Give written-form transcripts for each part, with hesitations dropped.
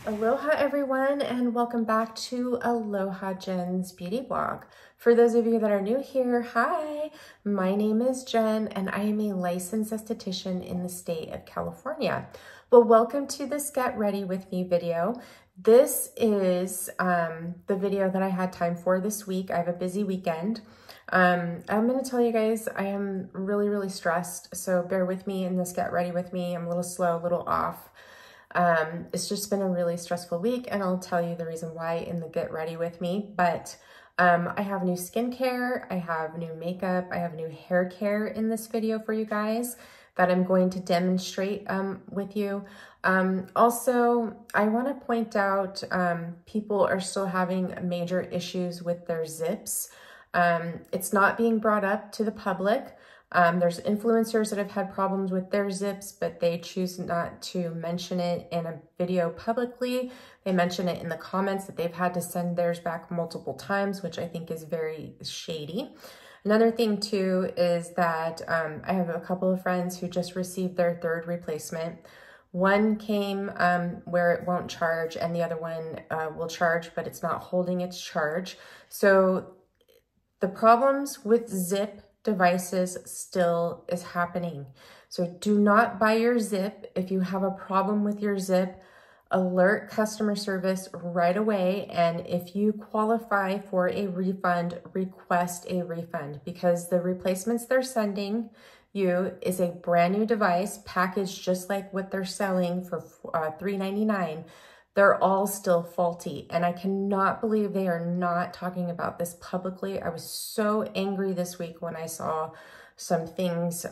Aloha everyone, and welcome back to Aloha Jen's beauty blog. For those of you that are new here, hi, my name is Jen and I am a licensed esthetician in the state of California. Well, welcome to this Get Ready With Me video. This is the video that I had time for this week. I have a busy weekend. I'm going to tell you guys I am really stressed, so bear with me in this Get Ready With Me. I'm a little slow, a little off. It's just been a really stressful week, and I'll tell you the reason why in the Get Ready With Me. But I have new skincare, I have new makeup, I have new hair care in this video for you guys that I'm going to demonstrate with you. Also, I want to point out people are still having major issues with their zips. It's not being brought up to the public. There's influencers that have had problems with their zips, but they choose not to mention it in a video publicly. They mention it in the comments that they've had to send theirs back multiple times, which I think is very shady. Another thing too is that I have a couple of friends who just received their third replacement. One came where it won't charge, and the other one will charge, but it's not holding its charge. So the problems with zip devices still is happening. So do not buy your zip. If you have a problem with your zip, alert customer service right away. And if you qualify for a refund, request a refund, because the replacements they're sending you is a brand new device packaged just like what they're selling for $3.99. They're all still faulty, and I cannot believe they are not talking about this publicly. I was so angry this week when I saw some things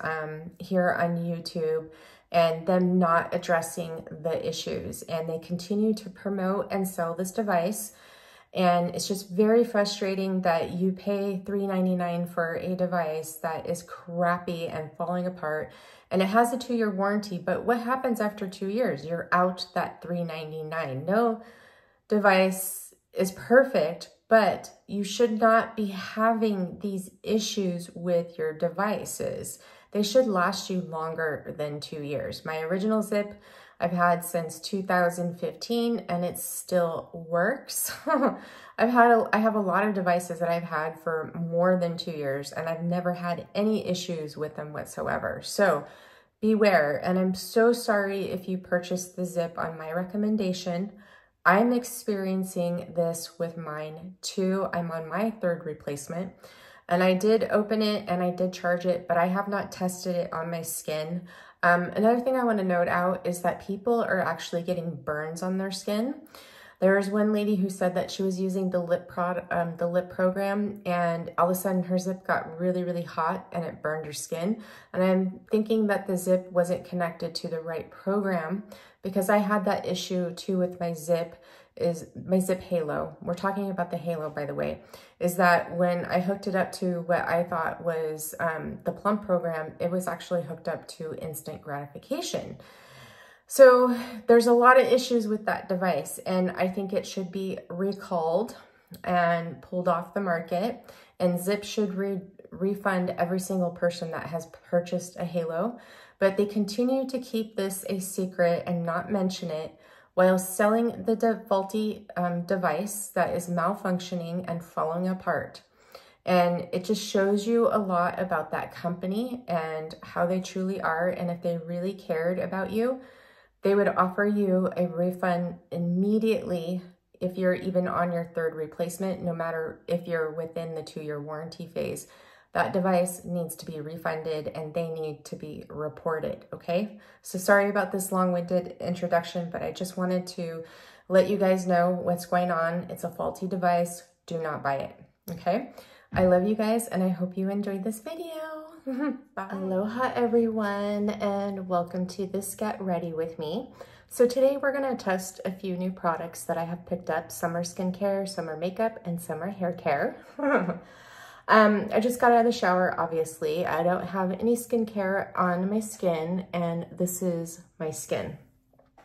here on YouTube and them not addressing the issues, and they continue to promote and sell this device. And it's just very frustrating that you pay $3.99 for a device that is crappy and falling apart. And it has a 2-year warranty, but what happens after 2 years? You're out that $3.99. No device is perfect, but you should not be having these issues with your devices. They should last you longer than 2 years. My original zip I've had since 2015 and it still works. I have a lot of devices that I've had for more than 2 years and I've never had any issues with them whatsoever. So beware, and I'm so sorry if you purchased the zip on my recommendation. I'm experiencing this with mine too. I'm on my third replacement and I did open it and I did charge it, but I have not tested it on my skin. Another thing I want to note out is that people are actually getting burns on their skin. There was one lady who said that she was using the lip program, and all of a sudden her zip got really hot and it burned her skin. And I'm thinking that the zip wasn't connected to the right program, because I had that issue too with my zip. Is my zip halo. We're talking about the halo, by the way, is that when I hooked it up to what I thought was the plump program, it was actually hooked up to instant gratification. So there's a lot of issues with that device, and I think it should be recalled and pulled off the market, and Zip should refund every single person that has purchased a halo, but they continue to keep this a secret and not mention it, while selling the faulty device that is malfunctioning and falling apart. And it just shows you a lot about that company and how they truly are. And if they really cared about you, they would offer you a refund immediately if you're even on your third replacement, no matter if you're within the 2-year warranty phase. That device needs to be refunded and they need to be reported, okay? So sorry about this long-winded introduction, but I just wanted to let you guys know what's going on. It's a faulty device. Do not buy it, okay? I love you guys and I hope you enjoyed this video. Bye. Aloha everyone, and welcome to this Get Ready With Me. So today we're gonna test a few new products that I have picked up. Some are skincare, some are makeup, and some are hair care. I just got out of the shower, obviously. I don't have any skincare on my skin, and this is my skin.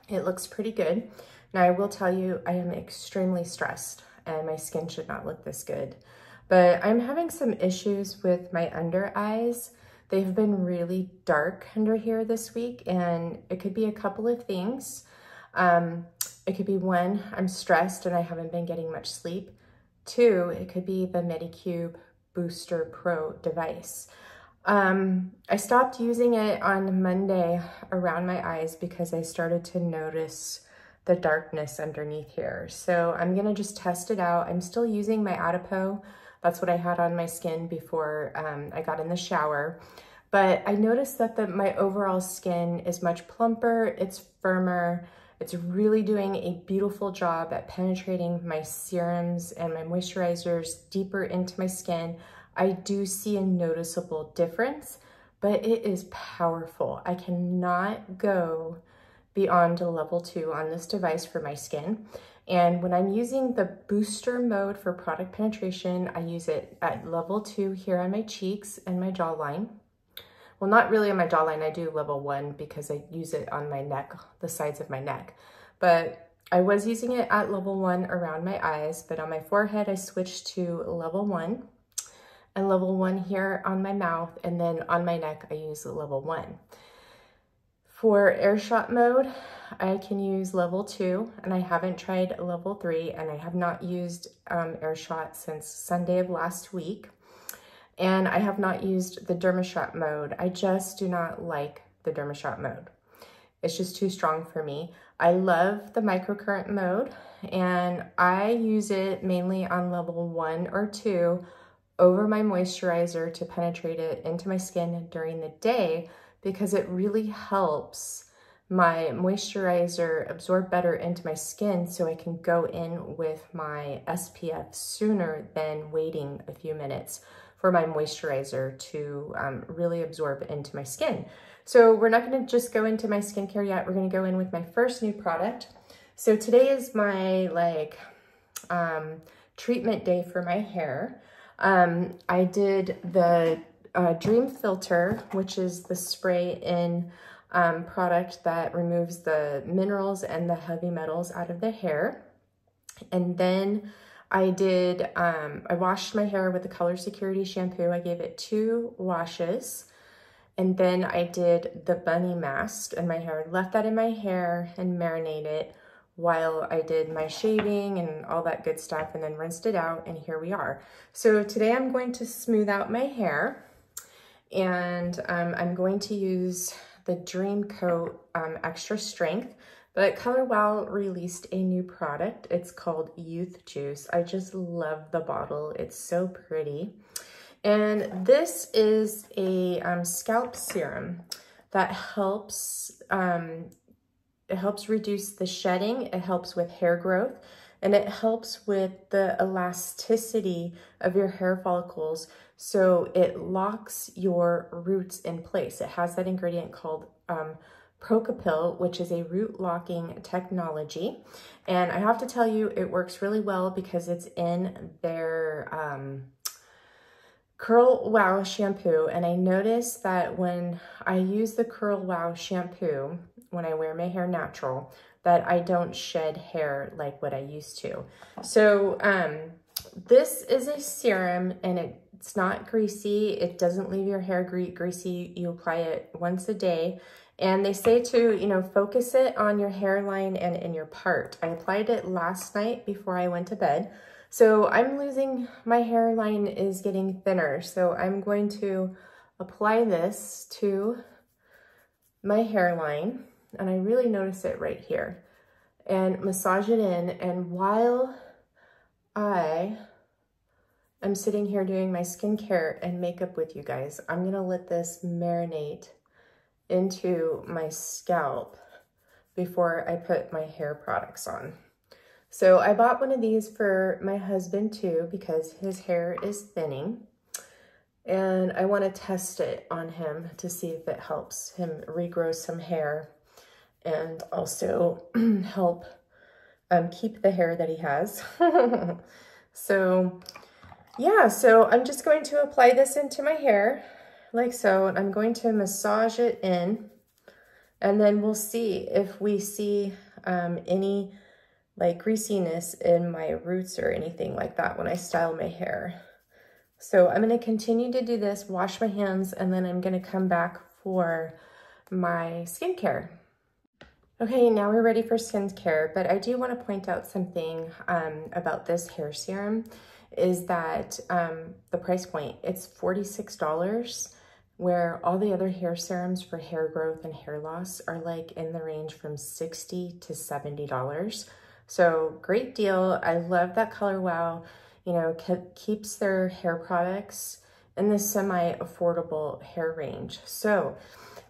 It looks pretty good. Now, I will tell you, I am extremely stressed, and my skin should not look this good. But I'm having some issues with my under eyes. They've been really dark under here this week, and it could be a couple of things. it could be one, I'm stressed and I haven't been getting much sleep. Two, it could be the Medicube Booster Pro device. I stopped using it on Monday around my eyes because I started to notice the darkness underneath here. So I'm gonna just test it out. I'm still using my Aduro. That's what I had on my skin before I got in the shower. But I noticed that my overall skin is much plumper, it's firmer, it's really doing a beautiful job at penetrating my serums and my moisturizers deeper into my skin. I do see a noticeable difference, but it is powerful. I cannot go beyond a level 2 on this device for my skin. And when I'm using the booster mode for product penetration, I use it at level 2 here on my cheeks and my jawline. Well, not really on my jawline, I do level 1 because I use it on my neck, the sides of my neck. But I was using it at level 1 around my eyes, but on my forehead, I switched to level 1 and level 1 here on my mouth. And then on my neck, I use level 1. For air shot mode, I can use level 2 and I haven't tried level 3 and I have not used air shot since Sunday of last week. And I have not used the DermaShot mode. I just do not like the DermaShot mode. It's just too strong for me. I love the microcurrent mode and I use it mainly on level 1 or 2 over my moisturizer to penetrate it into my skin during the day because it really helps my moisturizer absorb better into my skin so I can go in with my SPF sooner than waiting a few minutes for my moisturizer to really absorb into my skin. So we're not gonna just go into my skincare yet. We're gonna go in with my first new product. So today is my treatment day for my hair. I did the Dream Filter, which is the spray-in product that removes the minerals and the heavy metals out of the hair. And then I washed my hair with the Color Security shampoo. I gave it 2 washes. And then I did the bunny mask in my hair, left that in my hair and marinated it while I did my shaving and all that good stuff, and then rinsed it out, and here we are. So today I'm going to smooth out my hair, and I'm going to use the Dream Coat Extra Strength. But Color Wow released a new product. It's called Youth Juice. I just love the bottle. It's so pretty. And this is a scalp serum that helps, it helps reduce the shedding. It helps with hair growth. And it helps with the elasticity of your hair follicles. So it locks your roots in place. It has that ingredient called Procapil, which is a root locking technology. And I have to tell you, it works really well because it's in their Curl Wow shampoo. And I noticed that when I use the Curl Wow shampoo, when I wear my hair natural, that I don't shed hair like what I used to. So this is a serum and it's not greasy. It doesn't leave your hair greasy. You apply it once a day. And they say to, focus it on your hairline and in your part. I applied it last night before I went to bed. So I'm losing, my hairline is getting thinner. So I'm going to apply this to my hairline. And I really notice it right here. And massage it in. And while I am sitting here doing my skincare and makeup with you guys, I'm gonna let this marinate into my scalp before I put my hair products on. So I bought one of these for my husband too because his hair is thinning and I want to test it on him to see if it helps him regrow some hair and also help keep the hair that he has. So yeah, so I'm just going to apply this into my hair like so, and I'm going to massage it in, and then we'll see if we see any like greasiness in my roots or anything like that when I style my hair. So I'm going to continue to do this, wash my hands, and then I'm going to come back for my skincare. Okay, now we're ready for skincare, but I do want to point out something about this hair serum is that the price point, it's $46, where all the other hair serums for hair growth and hair loss are like in the range from $60 to $70. So great deal. I love that Color Wow, you know, keeps their hair products in the semi-affordable hair range. So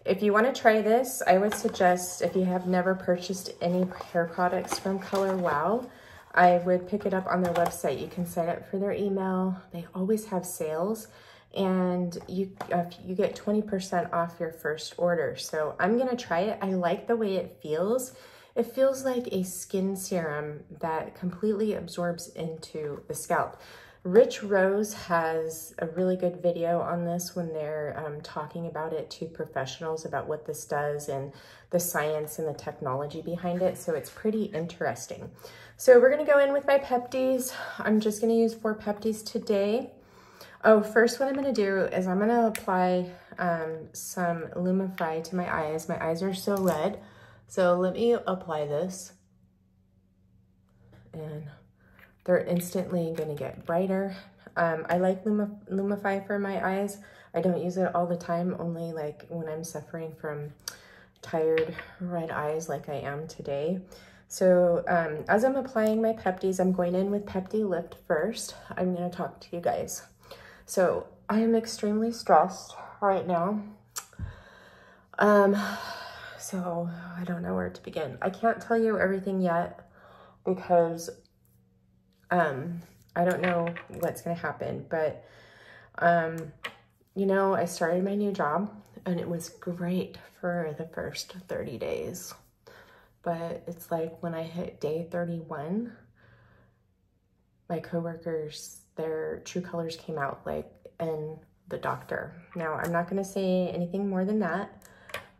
if you want to try this, I would suggest, if you have never purchased any hair products from Color Wow, I would pick it up on their website. You can sign up for their email. They always have sales, and you get 20% off your first order. So I'm going to try it. I like the way it feels. It feels like a skin serum that completely absorbs into the scalp. Rich Rose has a really good video on this when they're talking about it to professionals about what this does and the science and the technology behind it. So it's pretty interesting. So we're gonna go in with my Pepties. I'm just gonna use 4 Pepties today. Oh, first what I'm gonna do is I'm gonna apply some Lumify to my eyes. My eyes are so red. So let me apply this, and they're instantly gonna get brighter. I like Lumify for my eyes. I don't use it all the time, only like when I'm suffering from tired red eyes like I am today. So as I'm applying my Pepties, I'm going in with Pepti Lift first. I'm gonna talk to you guys. So I am extremely stressed right now. So I don't know where to begin. I can't tell you everything yet because I don't know what's gonna happen, but you know, I started my new job and it was great for the first 30 days. But it's like when I hit day 31, my coworkers, their true colors came out, like in the doctor. Now, I'm not gonna say anything more than that,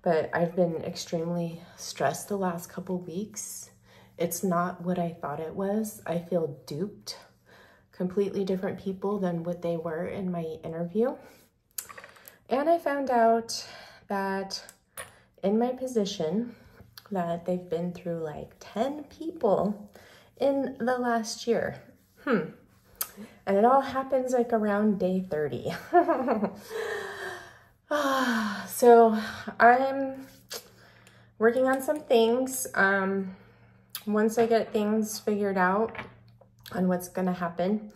but I've been extremely stressed the last couple weeks. It's not what I thought it was. I feel duped. Completely different people than what they were in my interview. And I found out that in my position that they've been through like 10 people in the last year. And it all happens like around day 30. So I'm working on some things. Once I get things figured out on what's gonna happen,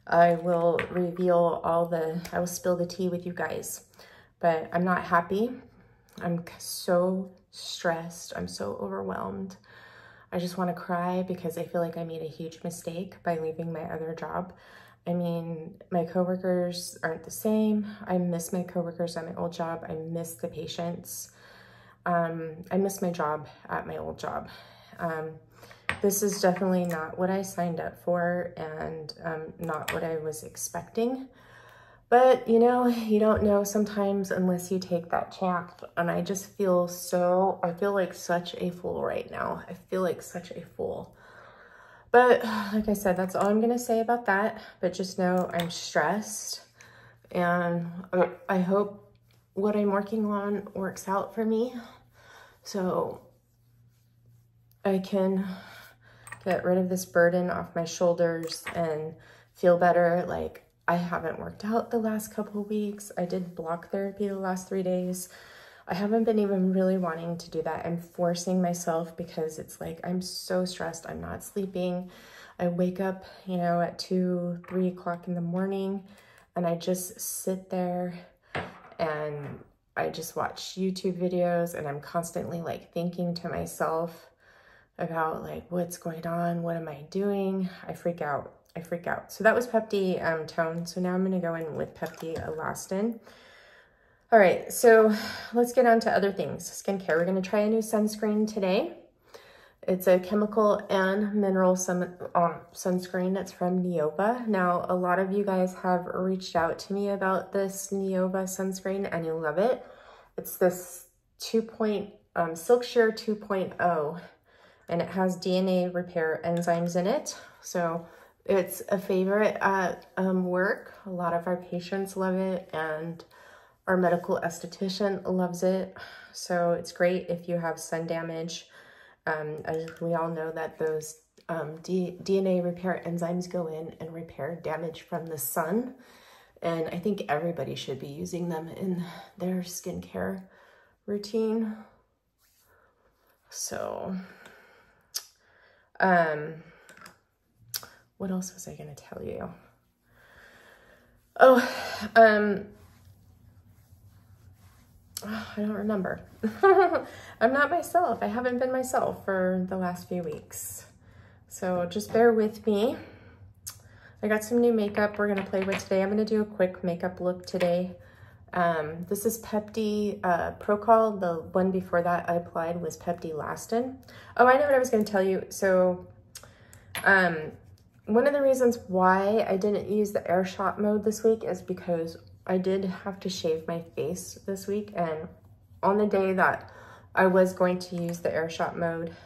I will reveal I will spill the tea with you guys. But I'm not happy. I'm so stressed. I'm so overwhelmed. I just want to cry because I feel like I made a huge mistake by leaving my other job. I mean, my coworkers aren't the same. I miss my coworkers at my old job. I miss the patients. I miss my job at my old job. This is definitely not what I signed up for and not what I was expecting. But, you know, you don't know sometimes unless you take that chance. And I just feel I feel like such a fool right now. I feel like such a fool. But like I said, that's all I'm going to say about that. But just know I'm stressed. And I hope what I'm working on works out for me, so I can get rid of this burden off my shoulders and feel better. Like, I haven't worked out the last couple of weeks. I did block therapy the last 3 days. I haven't been even really wanting to do that. I'm forcing myself because it's like I'm so stressed. I'm not sleeping. I wake up, you know, at 2, 3 o'clock in the morning, and I just sit there and I just watch YouTube videos, and I'm constantly like thinking to myself about like, what's going on? What am I doing? I freak out. So that was Pepti Tone. So now I'm going to go in with Pepti Elastin. All right, so let's get on to other things. Skincare. We're going to try a new sunscreen today. It's a chemical and mineral sunscreen that's from Neova. Now, a lot of you guys have reached out to me about this Neova sunscreen, and you love it. It's this Silk Sheer 2.0, and it has DNA repair enzymes in it. So it's a favorite at work. A lot of our patients love it, and our medical esthetician loves it. So it's great if you have sun damage As we all know that those DNA repair enzymes go in and repair damage from the sun. And I think everybody should be using them in their skincare routine. So, what else was I going to tell you? Oh, I don't remember. I'm not myself. I haven't been myself for the last few weeks. So just bear with me. I got some new makeup we're going to play with today. I'm going to do a quick makeup look today. This is Pepti Procol. The one before that I applied was Pepti Lastin. Oh, I know what I was going to tell you. So one of the reasons why I didn't use the air shot mode this week is because I did have to shave my face this week, and on the day that I was going to use the air shot mode,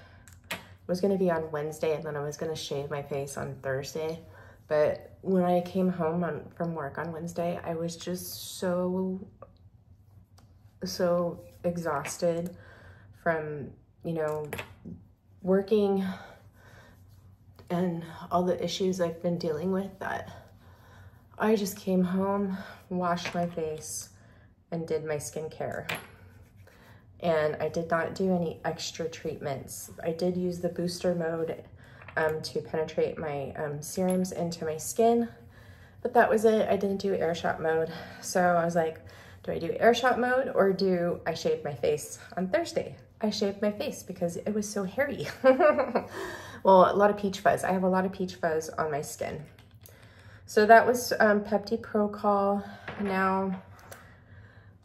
it was going to be on Wednesday, and then I was going to shave my face on Thursday. But when I came home from work on Wednesday, I was just so exhausted from, you know, working and all the issues I've been dealing with that I just came home, washed my face, and did my skincare. And I did not do any extra treatments. I did use the booster mode to penetrate my serums into my skin, but that was it. I didn't do air shot mode. So I was like, do I do air shot mode or do I shave my face on Thursday? I shaved my face because it was so hairy. Well, a lot of peach fuzz. I have a lot of peach fuzz on my skin. So that was Pepti Procol. Now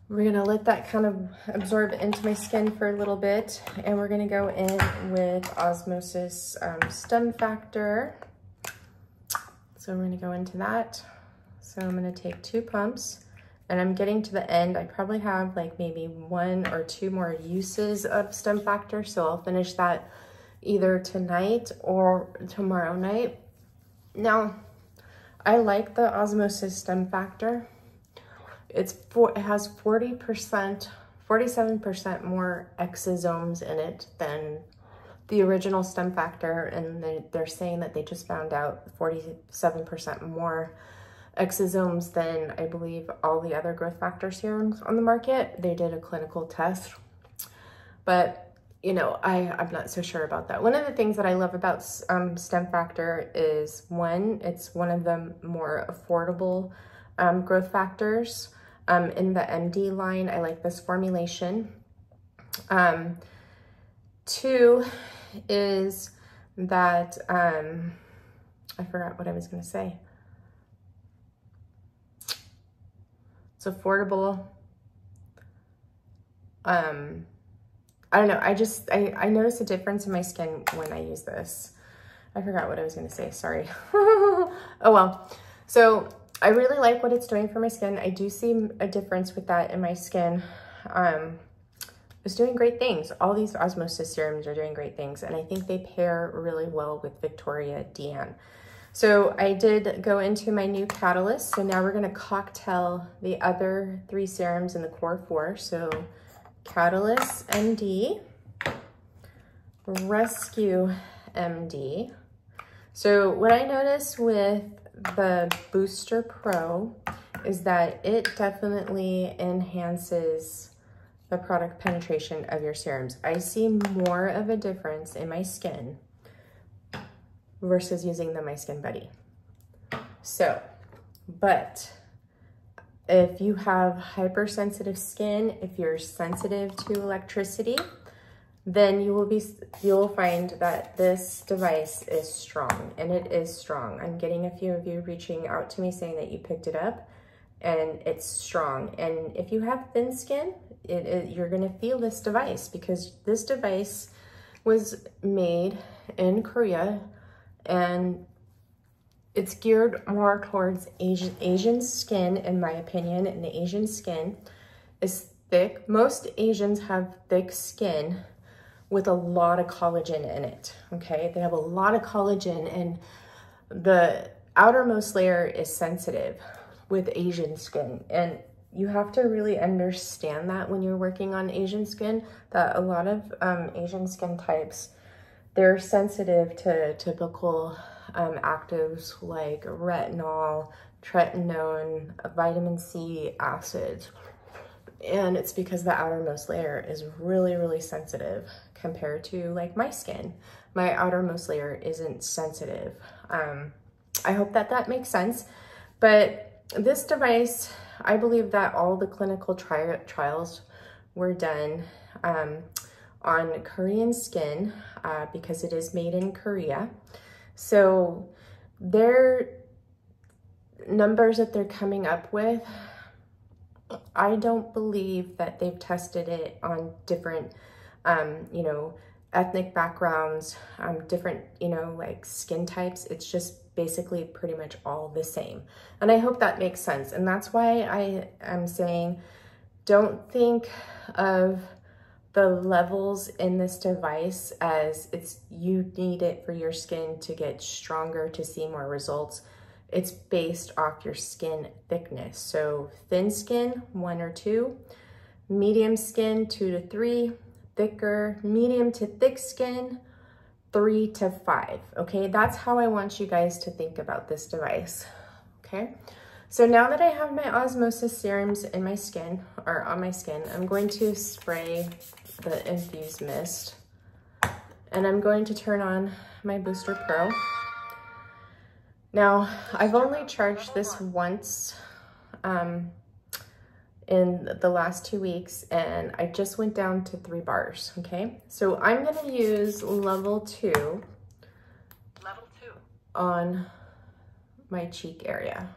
we're gonna let that kind of absorb into my skin for a little bit, and we're gonna go in with Osmosis Stem Factor. So we're gonna go into that. So I'm gonna take 2 pumps, and I'm getting to the end. I probably have like maybe 1 or 2 more uses of Stem Factor, so I'll finish that either tonight or tomorrow night. Now, I like the Osmosis Stem Factor. It has 47% more exosomes in it than the original Stem Factor, and they're saying that they just found out 47% more exosomes than, I believe, all the other growth factor serums on the market. They did a clinical test, but you know, I'm not so sure about that. One of the things that I love about Stem Factor is, one, it's one of the more affordable growth factors in the MD line. I like this formulation. 2 is that, I forgot what I was gonna say. It's affordable. I don't know, I noticed a difference in my skin when I use this. I forgot what I was gonna say, sorry. Oh well. So I really like what it's doing for my skin. I do see a difference with that in my skin. It's doing great things. All these Osmosis serums are doing great things, and I think they pair really well with Victoria Deanne. So I did go into my new catalyst. So now we're gonna cocktail the other 3 serums in the core 4. So Catalyst MD, Rescue MD. So what I noticed with the Booster Pro is that it definitely enhances the product penetration of your serums. I see more of a difference in my skin versus using the My Skin Buddy. So, but if you have hypersensitive skin, if you're sensitive to electricity, then you will find that this device is strong, and it is strong. I'm getting a few of you reaching out to me saying that you picked it up, and it's strong. And if you have thin skin, you're gonna feel this device, because this device was made in Korea, and it's geared more towards Asian skin, in my opinion, and the Asian skin is thick. Most Asians have thick skin with a lot of collagen in it, okay? They have a lot of collagen, and the outermost layer is sensitive with Asian skin. And you have to really understand that when you're working on Asian skin, that a lot of Asian skin types they're sensitive to typical actives like retinol, tretinoin, vitamin C, acids. And it's because the outermost layer is really, really sensitive compared to like my skin. My outermost layer isn't sensitive. I hope that that makes sense. But this device, I believe that all the clinical trials were done on Korean skin because it is made in Korea. So their numbers that they're coming up with, I don't believe that they've tested it on different, you know, ethnic backgrounds, different, you know, like skin types. It's just basically pretty much all the same. And I hope that makes sense. And that's why I am saying, don't think of the levels in this device as you need it for your skin to get stronger, to see more results. It's based off your skin thickness. So thin skin, 1 or 2, medium skin, 2 to 3, thicker, medium to thick skin, 3 to 5. Okay, that's how I want you guys to think about this device. Okay, so now that I have my osmosis serums in my skin, or on my skin, I'm going to spray the infused mist, and I'm going to turn on my Booster Pro. Now, I've only charged this once in the last 2 weeks, and I just went down to 3 bars, okay? So I'm gonna use level 2 on my cheek area.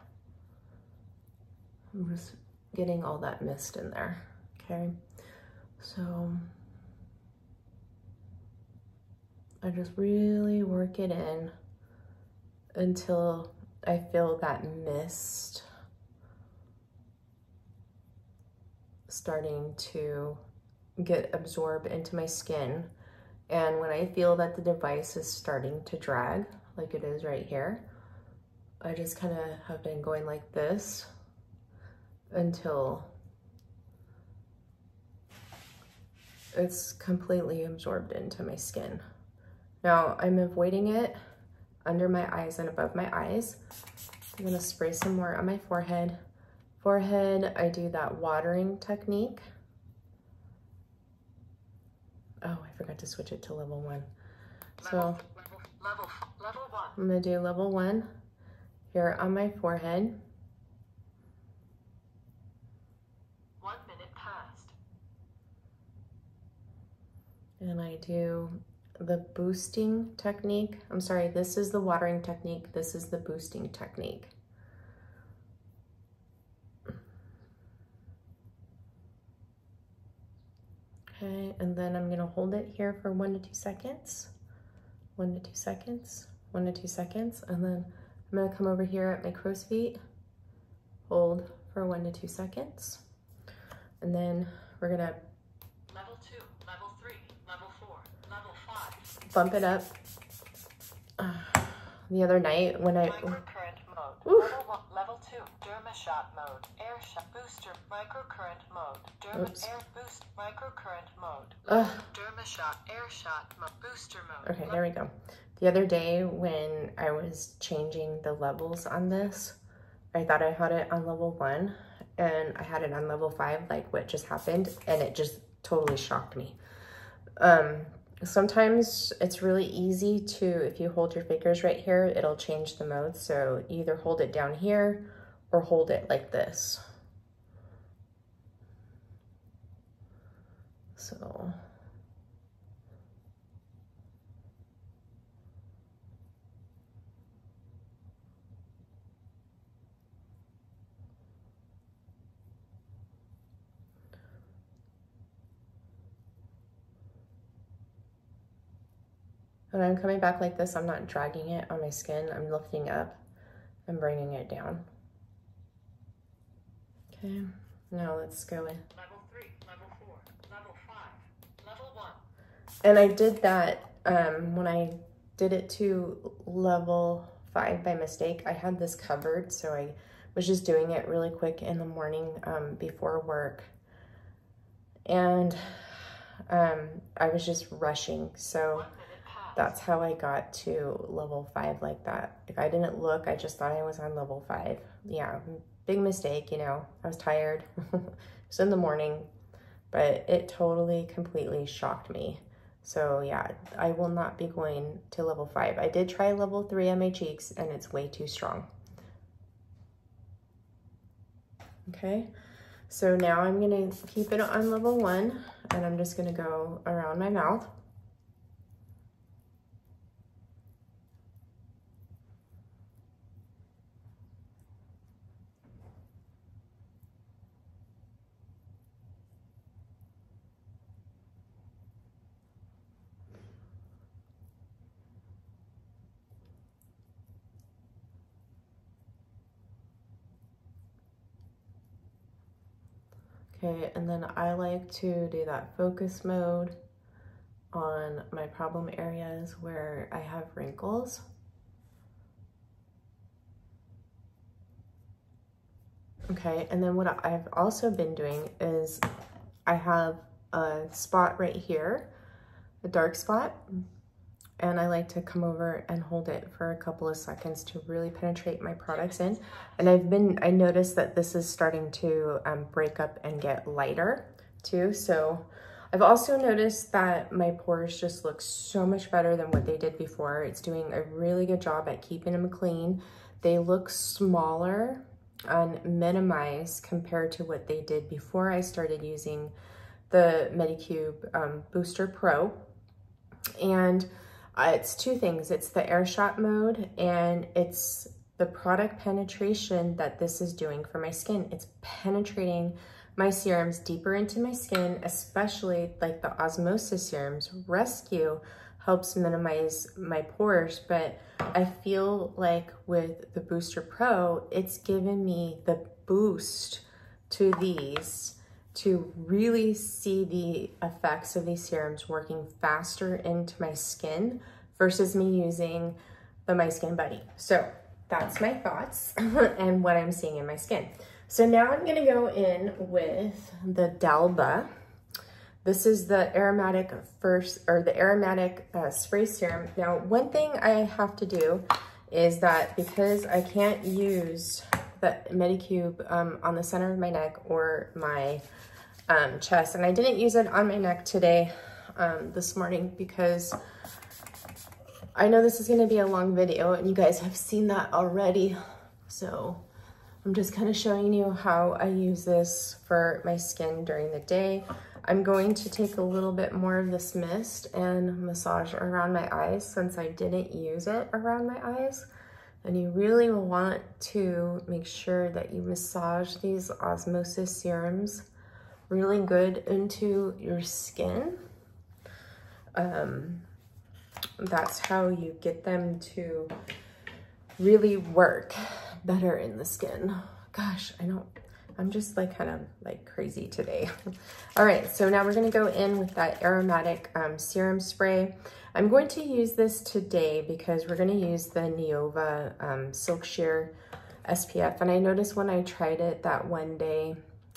I'm just getting all that mist in there, okay? So I just really work it in until I feel that mist starting to get absorbed into my skin. And when I feel that the device is starting to drag, like it is right here, I just kind of have been going like this until it's completely absorbed into my skin. Now I'm avoiding it under my eyes and above my eyes. I'm gonna spray some more on my forehead. Forehead, I do that watering technique. Oh, I forgot to switch it to level 1. So level 1. I'm gonna do level 1 here on my forehead. 1 minute passed. And I do the boosting technique. I'm sorry, this is the watering technique. This is the boosting technique. Okay, and then I'm gonna hold it here for 1 to 2 seconds. 1 to 2 seconds, 1 to 2 seconds. And then I'm gonna come over here at my crow's feet, hold for 1 to 2 seconds. And then we're gonna level 2, level 3, level 4, level 5. Bump it up. The other night when I... Microcurrent mode. Level 2, derma shot mode. Air shot booster. Microcurrent mode. Derma air boost. Microcurrent mode. Derma shot. Air shot mode. Booster mode. Okay, there we go. The other day when I was changing the levels on this, I thought I had it on level 1 and I had it on level 5, like what just happened, and it just totally shocked me. Sometimes it's really easy to, if you hold your fingers right here, it'll change the mode. So you either hold it down here or hold it like this. So. When I'm coming back like this, I'm not dragging it on my skin. I'm lifting up and bringing it down. Okay, now let's go in. Level 3, level 4, level 5, level 1. And I did that when I did it to level 5 by mistake. I had this covered, so I was just doing it really quick in the morning before work. And I was just rushing, so that's how I got to level 5 like that. Like, I didn't look, I just thought I was on level 5. Yeah, big mistake, you know. I was tired. It was in the morning, but it totally, completely shocked me. So yeah, I will not be going to level 5. I did try level 3 on my cheeks and it's way too strong. Okay, so now I'm gonna keep it on level 1 and I'm just gonna go around my mouth. Okay, and then I like to do that focus mode on my problem areas where I have wrinkles. Okay, and then what I've also been doing is I have a spot right here, a dark spot, and I like to come over and hold it for a couple of seconds to really penetrate my products in. And I noticed that this is starting to break up and get lighter too. So I've also noticed that my pores just look so much better than what they did before. It's doing a really good job at keeping them clean. They look smaller and minimized compared to what they did before I started using the Medicube Booster Pro. And it's two things. It's the air shot mode and it's the product penetration that this is doing for my skin. It's penetrating my serums deeper into my skin, especially like the osmosis serums. Rescue helps minimize my pores, but I feel like with the Booster Pro, it's given me the boost to these to really see the effects of these serums working faster into my skin versus me using the My Skin Buddy. So that's my thoughts and what I'm seeing in my skin. So now I'm gonna go in with the Dalba. This is the aromatic spray serum. Now, one thing I have to do is that because I can't use the Medicube on the center of my neck or my chest, and I didn't use it on my neck today, this morning, because I know this is gonna be a long video and you guys have seen that already. So I'm just kind of showing you how I use this for my skin during the day. I'm going to take a little bit more of this mist and massage around my eyes since I didn't use it around my eyes. And you really want to make sure that you massage these osmosis serums really good into your skin. That's how you get them to really work better in the skin. Gosh, I'm just like kind of like crazy today. All right, so now we're gonna go in with that aromatic serum spray. I'm going to use this today because we're gonna use the Neova Silk Sheer SPF. And I noticed when I tried it that one day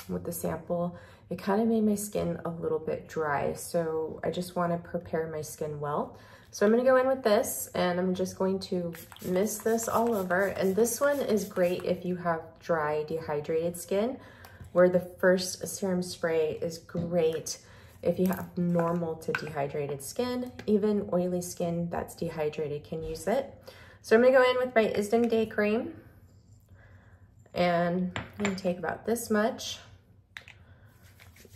with the sample, it kind of made my skin a little bit dry. So I just wanna prepare my skin well. So I'm gonna go in with this and I'm just going to mist this all over. And this one is great if you have dry, dehydrated skin, where the first serum spray is great if you have normal to dehydrated skin. Even oily skin that's dehydrated can use it. So I'm gonna go in with my Isden Day Cream. And I'm gonna take about this much.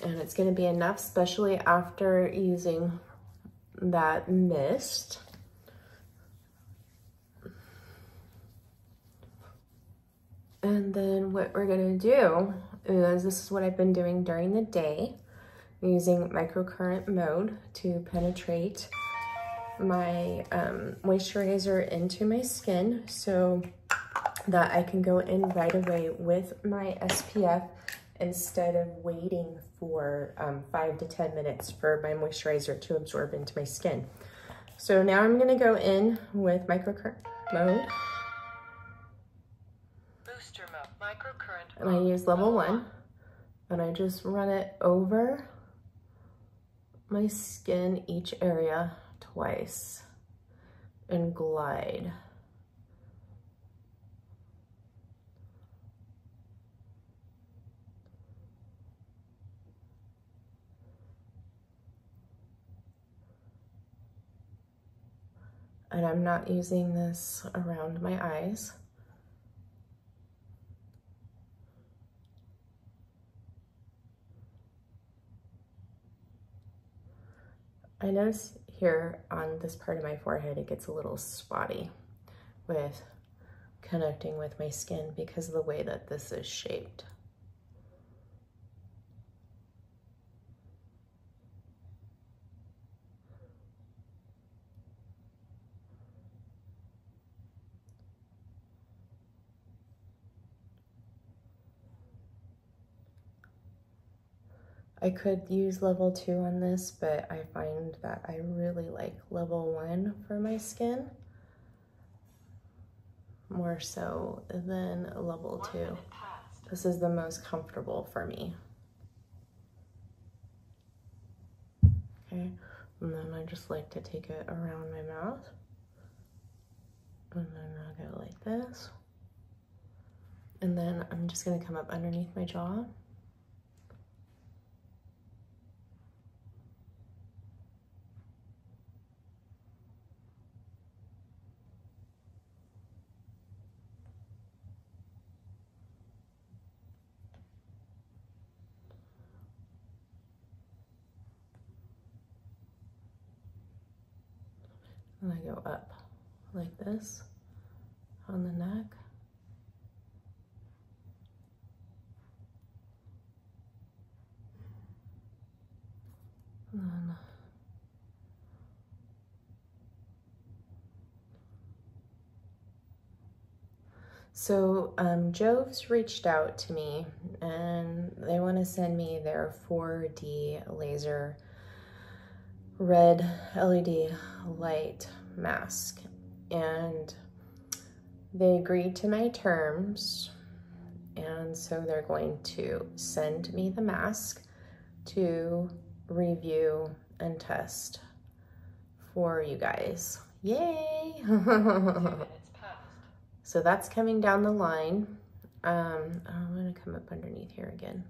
And it's gonna be enough, especially after using that mist. And then what we're gonna do is, this is what I've been doing during the day, using microcurrent mode to penetrate my moisturizer into my skin so that I can go in right away with my SPF instead of waiting for 5 to 10 minutes for my moisturizer to absorb into my skin. So now I'm gonna go in with microcurrent mode. Booster mode, microcurrent and I use level 1, and I just run it over my skin, each area twice. and glide. And I'm not using this around my eyes. I notice here on this part of my forehead, it gets a little spotty with connecting with my skin because of the way that this is shaped. I could use level 2 on this, but I find that I really like level 1 for my skin, more so than level 2. This is the most comfortable for me. Okay, and then I just like to take it around my mouth. And then I'll go like this. And then I'm just gonna come up underneath my jaw. And I go up like this on the neck. And then so Jove's reached out to me and they want to send me their 4D laser red LED light mask, and they agreed to my terms, and so they're going to send me the mask to review and test for you guys. Yay! So that's coming down the line. I'm gonna come up underneath here again.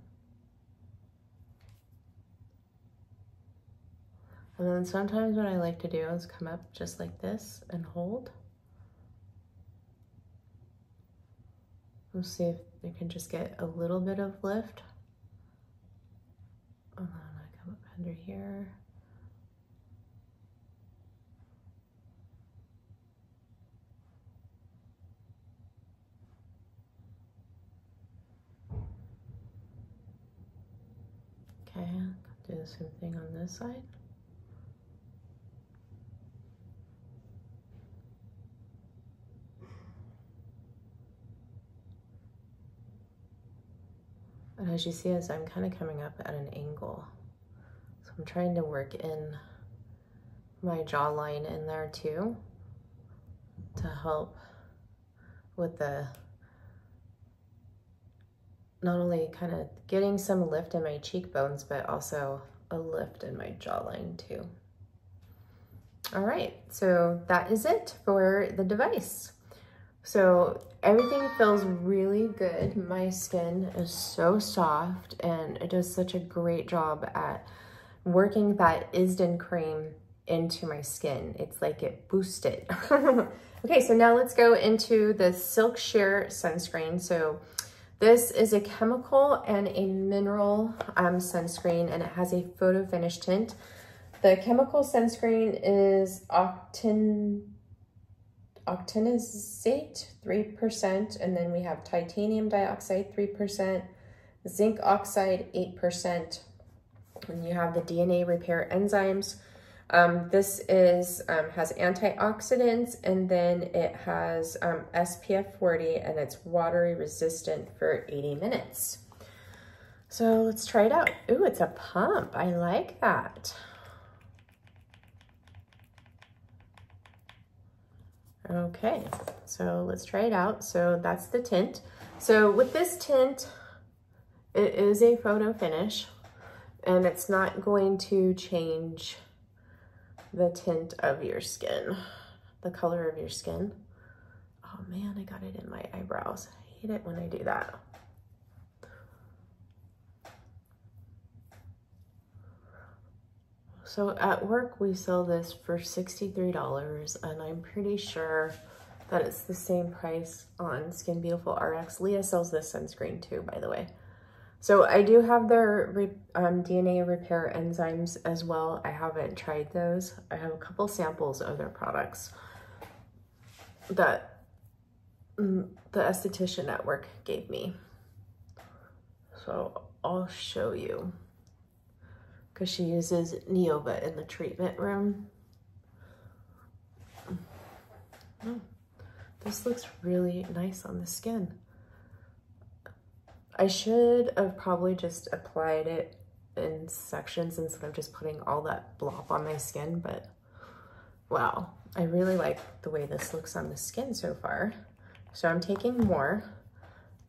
And then sometimes what I like to do is come up just like this and hold. We'll see if we can just get a little bit of lift. And then I come up under here. Okay, do the same thing on this side. And as you see, as I'm kind of coming up at an angle, so I'm trying to work in my jawline in there too to help with the, not only kind of getting some lift in my cheekbones, but also a lift in my jawline too. All right, so that is it for the device. So everything feels really good. My skin is so soft and it does such a great job at working that Isden cream into my skin. It's like it boosts it. Okay, so now let's go into the Silk Sheer sunscreen. So this is a chemical and a mineral sunscreen, and it has a photo finish tint. The chemical sunscreen is octinoxate 3%, and then we have titanium dioxide 3%, zinc oxide 8%, and you have the DNA repair enzymes. This is has antioxidants, and then it has SPF 40, and it's watery resistant for 80 minutes. So let's try it out. Ooh, it's a pump. I like that. Okay, so let's try it out. So that's the tint. So with this tint, it is a photo finish, and it's not going to change the tint of your skin. the color of your skin. Oh man, I got it in my eyebrows. I hate it when I do that. So at work, we sell this for $63, and I'm pretty sure that it's the same price on Skin Beautiful RX. Leah sells this sunscreen too, by the way. So I do have their DNA repair enzymes as well. I haven't tried those. I have a couple samples of their products that the esthetician at work gave me. So I'll show you, because she uses Neova in the treatment room. Oh, this looks really nice on the skin. I should have probably just applied it in sections instead of just putting all that blob on my skin, but wow, I really like the way this looks on the skin so far. So I'm taking more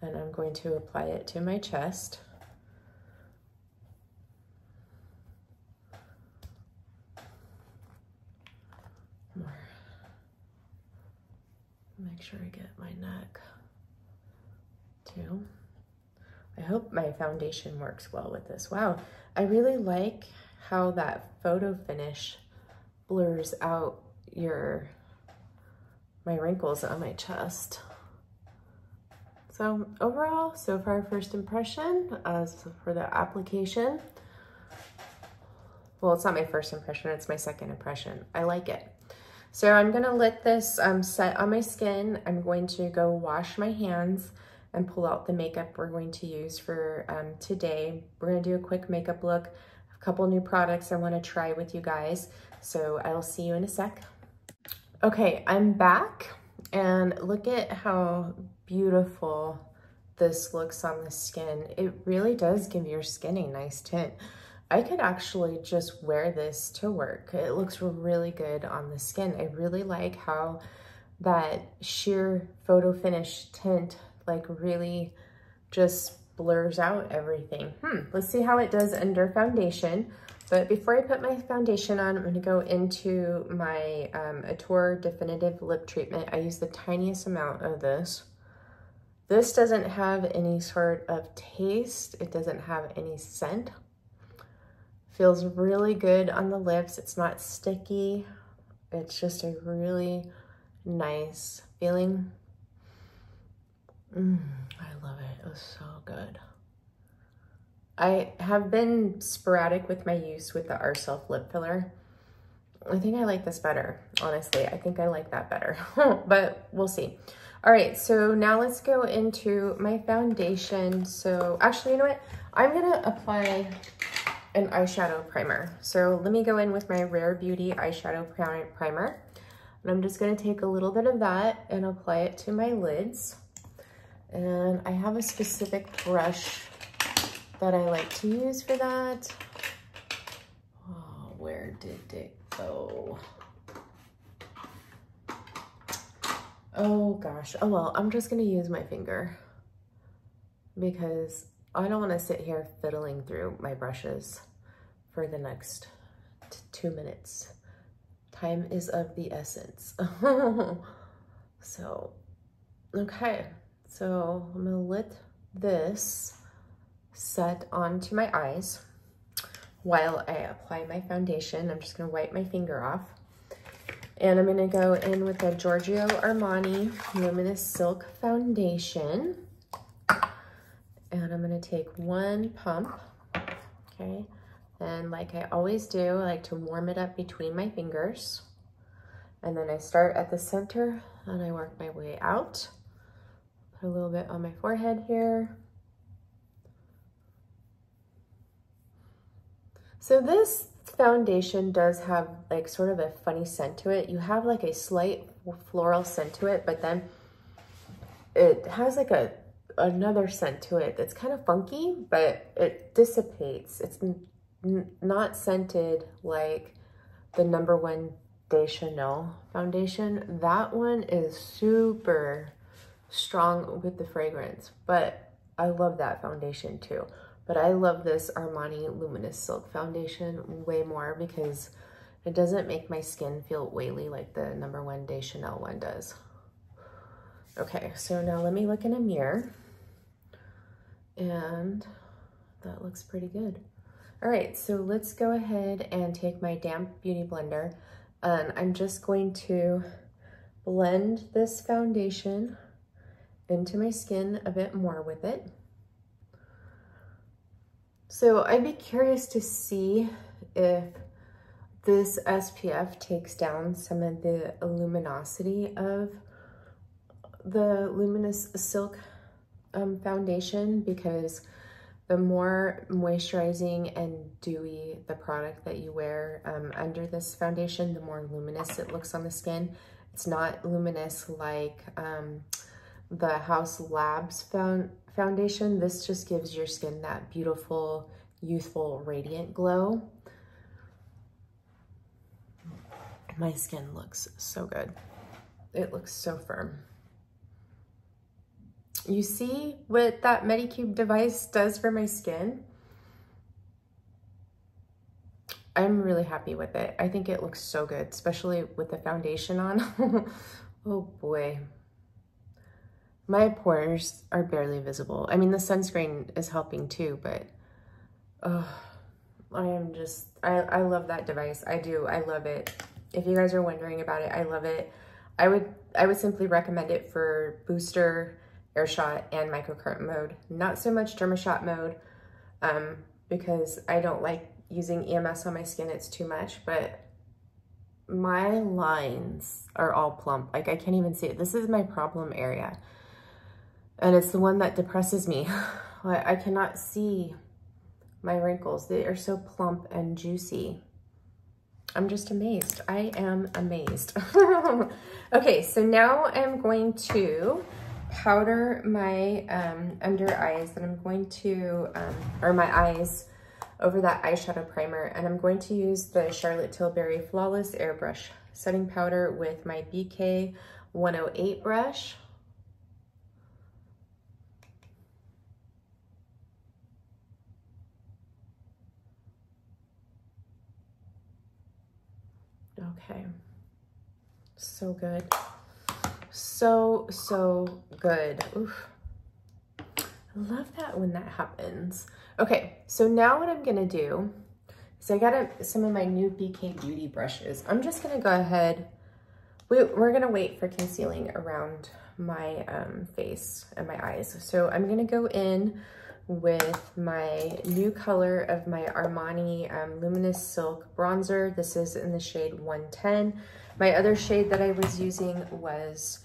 and I'm going to apply it to my chest. More. Make sure I get my neck too. I hope my foundation works well with this. Wow, I really like how that photo finish blurs out my wrinkles on my chest. So overall, so far, first impression as for the application. Well, it's not my first impression, it's my second impression. I like it. So I'm gonna let this set on my skin. I'm going to go wash my hands and pull out the makeup we're going to use for today. We're gonna do a quick makeup look, a couple new products I wanna try with you guys. So I'll see you in a sec. Okay, I'm back, and look at how beautiful this looks on the skin. It really does give your skin a nice tint. I could actually just wear this to work. It looks really good on the skin. I really like how that sheer photo finish tint like really just blurs out everything. Let's see how it does under foundation. But before I put my foundation on, I'm gonna go into my Aduro Definitive Lip Treatment. I use the tiniest amount of this. This doesn't have any sort of taste. It doesn't have any scent. Feels really good on the lips. It's not sticky. It's just a really nice feeling. I love it. It was so good. I have been sporadic with my use with the Ourself lip filler. I think I like this better, honestly. I think I like that better, but we'll see. All right, so now let's go into my foundation. So actually, you know what? I'm gonna apply an eyeshadow primer. So let me go in with my Rare Beauty eyeshadow primer. And I'm just gonna take a little bit of that and apply it to my lids. And I have a specific brush that I like to use for that. Oh, where did it go? Oh gosh, oh well, I'm just gonna use my finger because I don't wanna sit here fiddling through my brushes for the next 2 minutes. Time is of the essence. So, okay. So I'm gonna let this set onto my eyes while I apply my foundation. I'm just gonna wipe my finger off. And I'm gonna go in with the Giorgio Armani Luminous Silk Foundation. And I'm gonna take one pump, okay? And like I always do, I like to warm it up between my fingers. And then I start at the center and I work my way out. Put a little bit on my forehead here. So this foundation does have like sort of a funny scent to it. You have like a slight floral scent to it, but then it has like another scent to it that's kind of funky, but it dissipates. It's not scented like the #1 De Chanel foundation. That one is super strong with the fragrance, but I love that foundation too. But I love this Armani Luminous Silk Foundation way more because It doesn't make my skin feel oily like the #1 de Chanel one does. Okay, so now let me look in a mirror, and that looks pretty good. All right, so let's go ahead and take my damp beauty blender, and I'm just going to blend this foundation into my skin a bit more with it. So I'd be curious to see if this SPF takes down some of the luminosity of the Luminous Silk foundation, because the more moisturizing and dewy the product that you wear under this foundation, the more luminous it looks on the skin. It's not luminous like the House Labs foundation. This just gives your skin that beautiful, youthful, radiant glow. My skin looks so good. It looks so firm. You see what that Medicube device does for my skin? I'm really happy with it. I think it looks so good, especially with the foundation on. Oh boy. My pores are barely visible. I mean, the sunscreen is helping too, but I love that device. I do, I love it. If you guys are wondering about it, I love it. I would simply recommend it for booster, air shot, and microcurrent mode. Not so much derma-shot mode, because I don't like using EMS on my skin. It's too much, but my lines are all plump. Like, I can't even see it. This is my problem area, and it's the one that depresses me. I cannot see my wrinkles. They are so plump and juicy. I'm just amazed. I am amazed. Okay, so now I'm going to powder my under eyes, and I'm going to, or my eyes over that eyeshadow primer, and I'm going to use the Charlotte Tilbury Flawless Airbrush setting powder with my BK 108 brush. Okay, so good. So good. Oof. I love that when that happens. Okay, so now what I'm gonna do is I got some of my new BK Beauty brushes. I'm just gonna go ahead, we're gonna wait for concealing around my face and my eyes. So I'm gonna go in with my new color of my Armani Luminous Silk bronzer. This is in the shade 110. My other shade that I was using was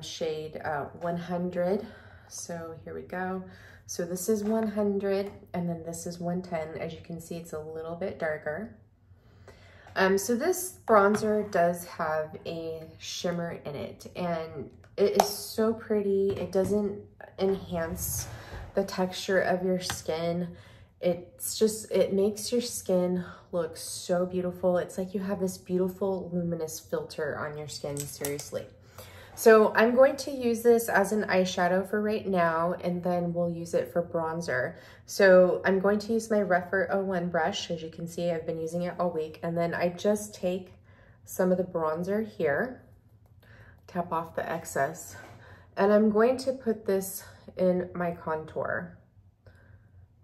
shade 100. So here we go. So this is 100, and then this is 110. As you can see, it's a little bit darker. So this bronzer does have a shimmer in it, and it is so pretty. It doesn't enhance the texture of your skin. It's just, it makes your skin look so beautiful. It's like you have this beautiful luminous filter on your skin, seriously. So I'm going to use this as an eyeshadow for right now, and then we'll use it for bronzer. So I'm going to use my Rephr 01 brush. As you can see, I've been using it all week. And then I just take some of the bronzer here, tap off the excess, and I'm going to put this in my contour.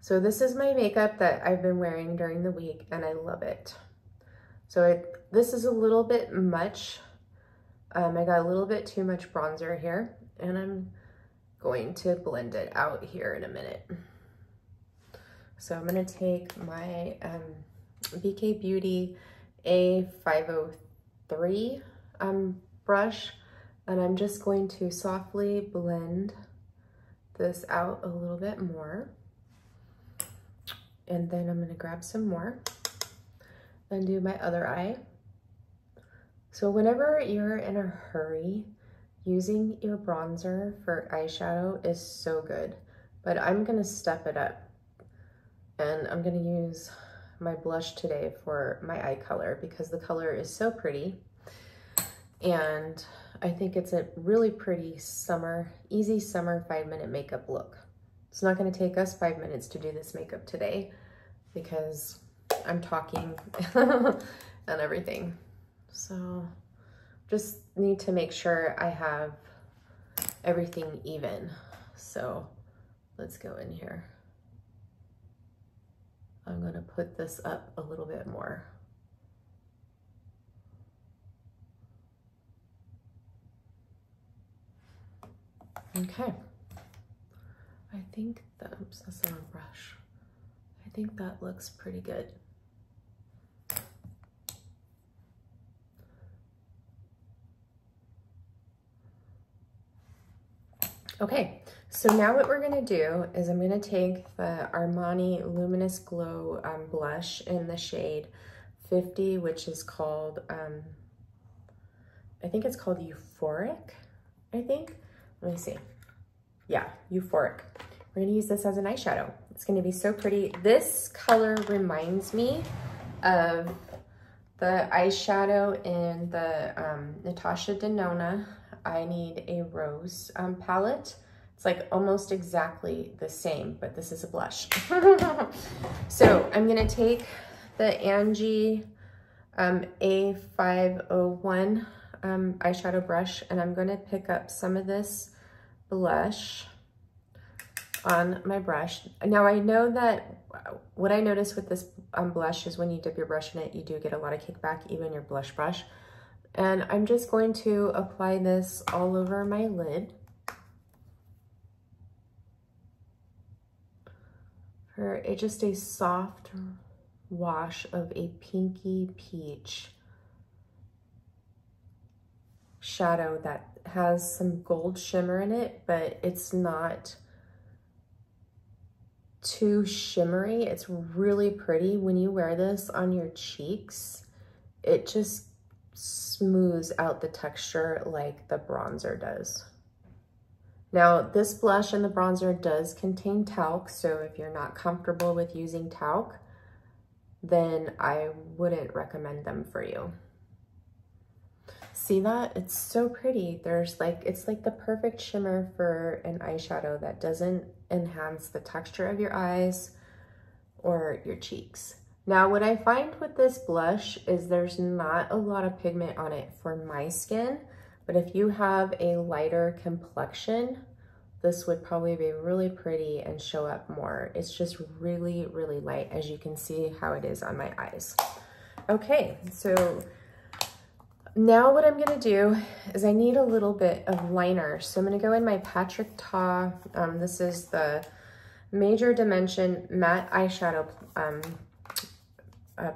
So this is my makeup that I've been wearing during the week, and I love it. So this is a little bit much. I got a little bit too much bronzer here, and I'm going to blend it out here in a minute. So I'm gonna take my BK Beauty A503 brush, and I'm just going to softly blend this out a little bit more. And then I'm gonna grab some more and do my other eye. So whenever you're in a hurry, using your bronzer for eyeshadow is so good, but I'm gonna step it up, and I'm gonna use my blush today for my eye color because the color is so pretty, and I think it's a really pretty summer, easy summer 5-minute makeup look. It's not gonna take us 5 minutes to do this makeup today because I'm talking and everything. So just need to make sure I have everything even. So let's go in here. I'm gonna put this up a little bit more. Okay. I think that, oops, that's the wrong brush. I think that looks pretty good. Okay, so now what we're gonna do is I'm gonna take the Armani Luminous Glow blush in the shade 50, which is called, I think it's called Euphoric, I think. Let me see. Yeah, Euphoric. We're gonna use this as an eyeshadow. It's gonna be so pretty. This color reminds me of the eyeshadow in the Natasha Denona I Need a Rose palette. It's like almost exactly the same, but this is a blush. So I'm gonna take the Angie A501 eyeshadow brush, and I'm gonna pick up some of this blush on my brush. Now I know that what I noticed with this blush is when you dip your brush in it, you do get a lot of kickback, even your blush brush. And I'm just going to apply this all over my lid. For just a soft wash of a pinky peach shadow that has some gold shimmer in it, but it's not too shimmery. It's really pretty. When you wear this on your cheeks, it just smooths out the texture like the bronzer does. Now, this blush and the bronzer does contain talc, so if you're not comfortable with using talc, then I wouldn't recommend them for you. See that? It's so pretty. There's like, it's like the perfect shimmer for an eyeshadow that doesn't enhance the texture of your eyes or your cheeks. Now, what I find with this blush is there's not a lot of pigment on it for my skin, but if you have a lighter complexion, this would probably be really pretty and show up more. It's just really, really light, as you can see how it is on my eyes. Okay, so now what I'm gonna do is I need a little bit of liner. So I'm gonna go in my Patrick Ta, this is the Major Dimension Matte Eyeshadow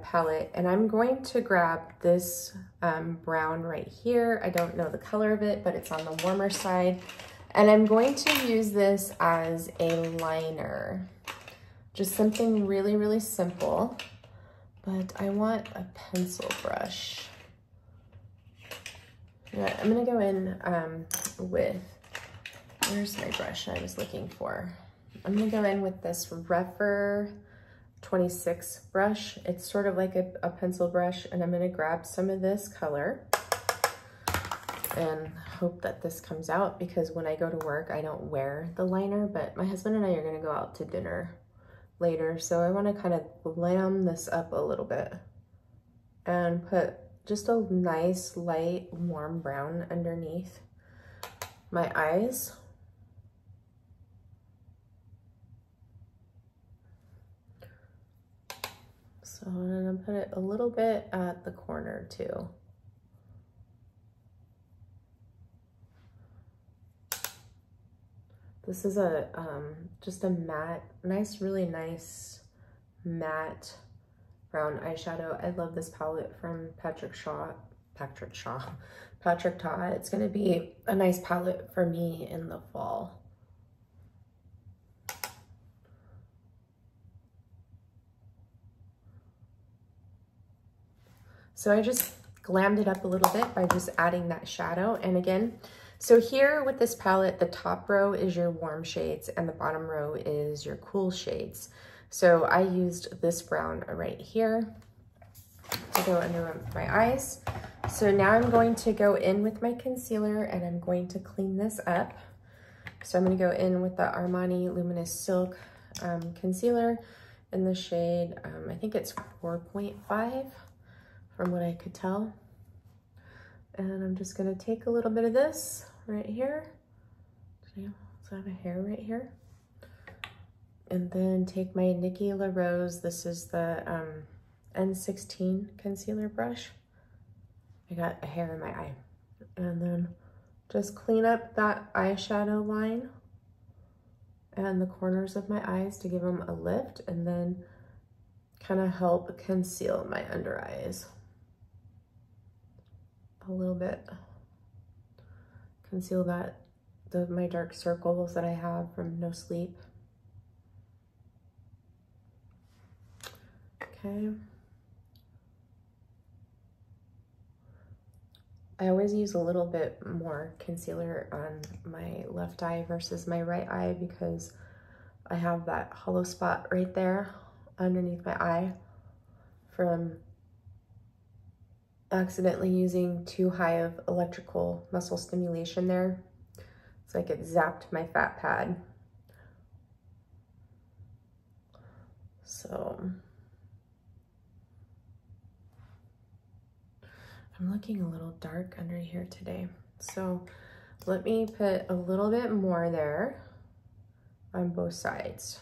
palette, and I'm going to grab this brown right here. I don't know the color of it, but it's on the warmer side. And I'm going to use this as a liner. Just something really, really simple, but I want a pencil brush. Yeah, I'm gonna go in with, where's my brush I was looking for? I'm gonna go in with this Rephr 26 brush. It's sort of like a pencil brush, and I'm gonna grab some of this color and hope that this comes out, because when I go to work, I don't wear the liner, but my husband and I are gonna go out to dinner later, so I wanna kind of glam this up a little bit and put just a nice light warm brown underneath my eyes. So I'm gonna put it a little bit at the corner too. This is a just a matte, really nice matte brown eyeshadow. I love this palette from Patrick Ta. It's gonna be a nice palette for me in the fall. So I just glammed it up a little bit by just adding that shadow. And again, so here with this palette, the top row is your warm shades and the bottom row is your cool shades. So I used this brown right here to go under my eyes. So now I'm going to go in with my concealer and I'm going to clean this up. So I'm gonna go in with the Armani Luminous Silk concealer, in the shade, I think it's 4.5 from what I could tell. And I'm just gonna take a little bit of this right here. So I have a hair right here. And then take my Nikki La Rose, this is the N16 concealer brush. I got a hair in my eye. And then just clean up that eyeshadow line and the corners of my eyes to give them a lift, and then kind of help conceal my under eyes a little bit. Conceal my dark circles that I have from no sleep. Okay. I always use a little bit more concealer on my left eye versus my right eye because I have that hollow spot right there underneath my eye from accidentally using too high of electrical muscle stimulation there. It's like it zapped my fat pad. So I'm looking a little dark under here today. So let me put a little bit more there on both sides.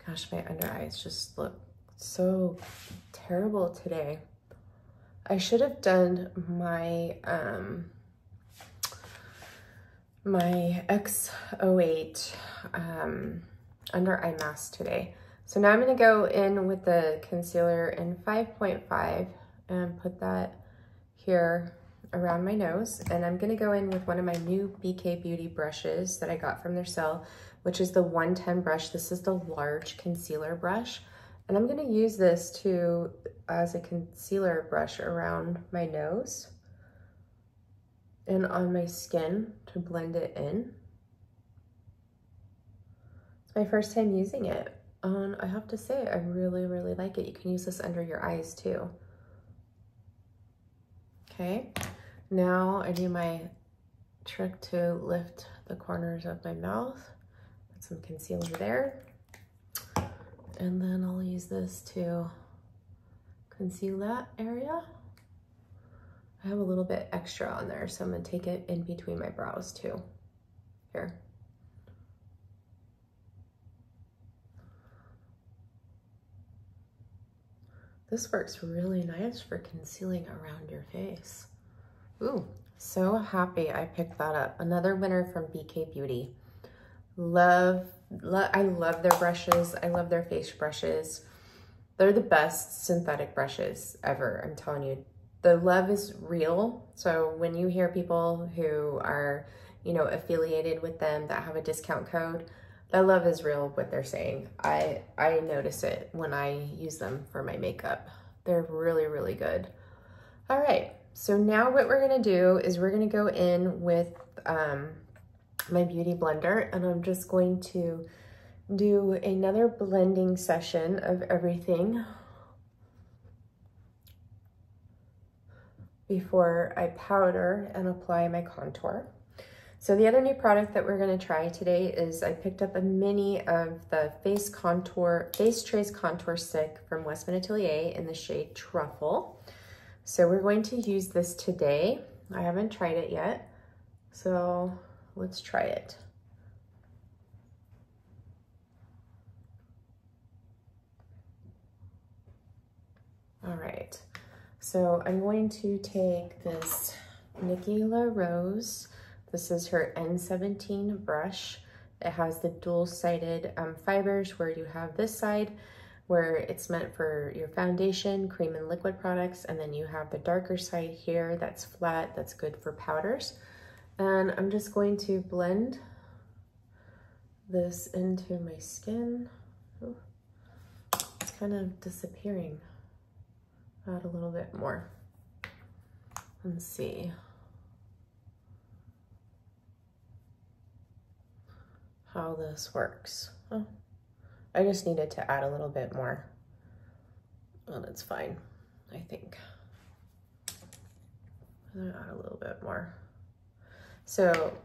Gosh, my under eyes just look so terrible today. I should have done my my X08 under eye mask today. So now I'm gonna go in with the concealer in 5.5 and put that here around my nose. And I'm gonna go in with one of my new BK Beauty brushes that I got from their sale, which is the 110 brush. This is the large concealer brush. And I'm gonna use this as a concealer brush around my nose and on my skin to blend it in. It's my first time using it. I have to say, I really, really like it. You can use this under your eyes too. Okay, now I do my trick to lift the corners of my mouth. Put some concealer there. And then I'll use this to conceal that area. I have a little bit extra on there, so I'm gonna take it in between my brows too. Here. This works really nice for concealing around your face. Ooh, so happy I picked that up. Another winner from BK Beauty. I love their brushes. I love their face brushes. They're the best synthetic brushes ever, I'm telling you. The love is real. So when you hear people who are, you know, affiliated with them that have a discount code, that love is real, what they're saying. I notice it when I use them for my makeup. They're really, really good. All right, so now what we're gonna do is we're gonna go in with my beauty blender, and I'm just going to do another blending session of everything before I powder and apply my contour. So the other new product that we're gonna try today is I picked up a mini of the Face Trace Contour Stick from Westman Atelier in the shade Truffle. So we're going to use this today. I haven't tried it yet, so let's try it. All right, so I'm going to take this Nikki La Rose. This is her N17 brush. It has the dual-sided fibers where you have this side where it's meant for your foundation, cream, and liquid products, and then you have the darker side here that's flat, that's good for powders. And I'm just going to blend this into my skin. Ooh, it's kind of disappearing. Add a little bit more. Let's see. how this works. Oh, I just needed to add a little bit more. Well, that's fine, I think. I'm gonna add a little bit more. So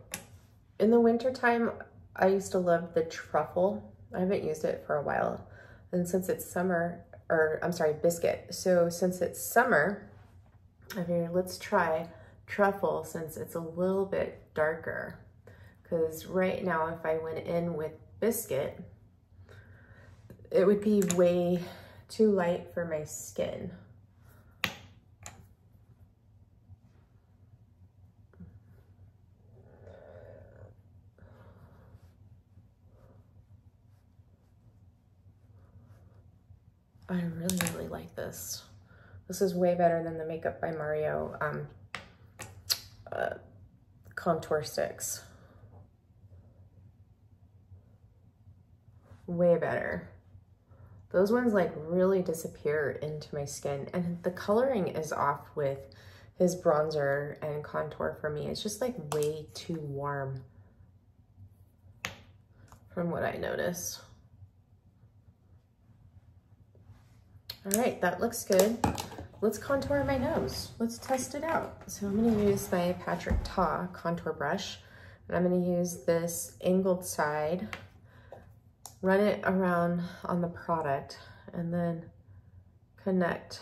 in the winter time, I used to love the truffle. I haven't used it for a while. And since it's summer, or I'm sorry, biscuit. So since it's summer, I figured let's try truffle since it's a little bit darker. Because right now, if I went in with biscuit, it would be way too light for my skin. I really, really like this. This is way better than the Makeup by Mario contour sticks. Way better. Those ones like really disappear into my skin, and the coloring is off with his bronzer and contour for me. It's just like way too warm from what I notice. All right, that looks good. Let's contour my nose. Let's test it out. So I'm gonna use my Patrick Ta contour brush, and I'm gonna use this angled side, run it around on the product, and then connect.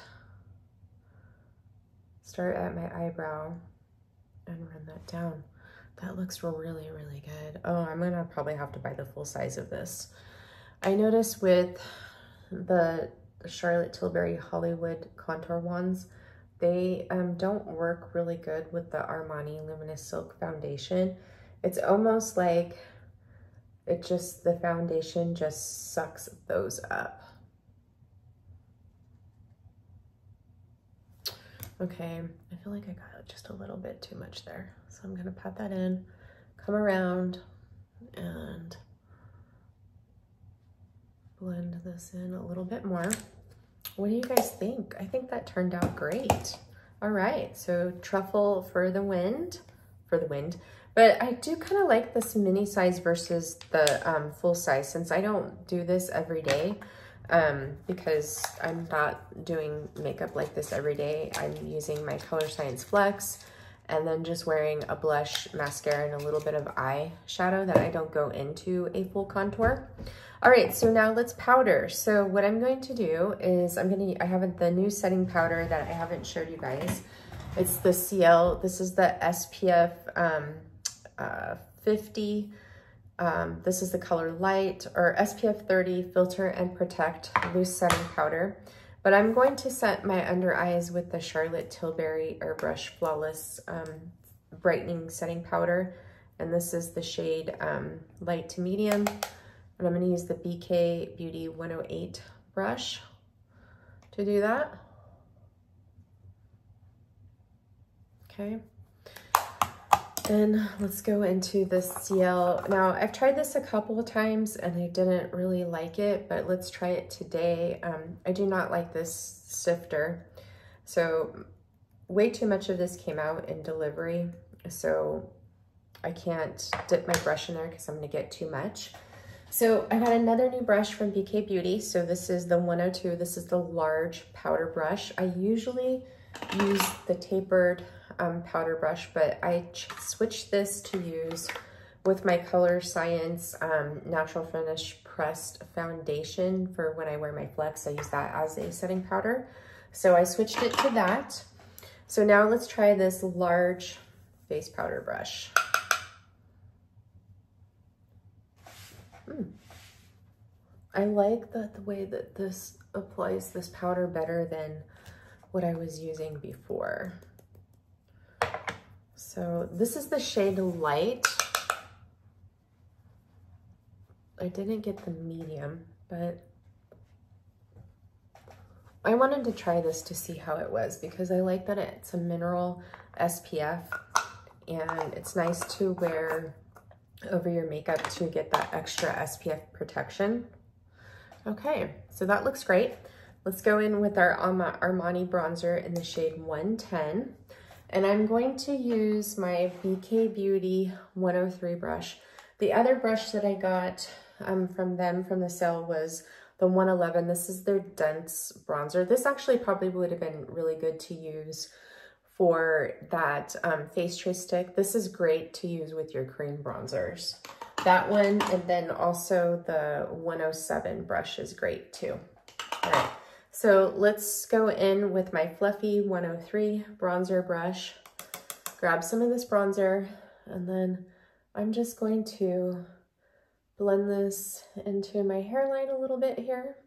Start at my eyebrow and run that down. That looks really, really good. Oh, I'm gonna probably have to buy the full size of this. I noticed with the Charlotte Tilbury Hollywood contour wands, they don't work really good with the Armani Luminous Silk foundation. It's almost like the foundation just sucks those up. Okay, I feel like I got just a little bit too much there. So I'm gonna pat that in, come around, and blend this in a little bit more. What do you guys think? I think that turned out great. All right, so truffle for the wind, but I do kind of like this mini size versus the full size, since I don't do this every day, because I'm not doing makeup like this every day. I'm using my Color Science Flex, and then just wearing a blush, mascara, and a little bit of eyeshadow that I don't go into a full contour. All right, so now let's powder. So what I'm going to do is I have the new setting powder that I haven't showed you guys. It's the CL, this is the SPF 50. This is the color light, or SPF 30 Filter and Protect Loose Setting Powder. But I'm going to set my under eyes with the Charlotte Tilbury Airbrush Flawless Brightening Setting Powder. And this is the shade light to medium. And I'm gonna use the BK Beauty 108 brush to do that. Okay. And let's go into the CL. Now, I've tried this a couple of times and I didn't really like it, but let's try it today. I do not like this sifter. So way too much of this came out in delivery. So I can't dip my brush in there because I'm gonna get too much. So I got another new brush from BK Beauty. So this is the 102. This is the large powder brush. I usually use the tapered powder brush, but I switched this to use with my Color Science Natural Finish Pressed Foundation for when I wear my Flex. I use that as a setting powder. So I switched it to that. So now let's try this large face powder brush. I like the way that this applies this powder better than what I was using before. So this is the shade Light. I didn't get the medium, but I wanted to try this to see how it was because I like that it's a mineral SPF and it's nice to wear over your makeup to get that extra SPF protection. Okay, so that looks great. Let's go in with our Armani bronzer in the shade 110. And I'm going to use my BK Beauty 103 brush. The other brush that I got from the sale was the 111. This is their dense bronzer. This actually probably would have been really good to use for that face tray stick. This is great to use with your cream bronzers. That one, and then also the 107 brush is great too. All right, so let's go in with my fluffy 103 bronzer brush, grab some of this bronzer, and then I'm just going to blend this into my hairline a little bit here.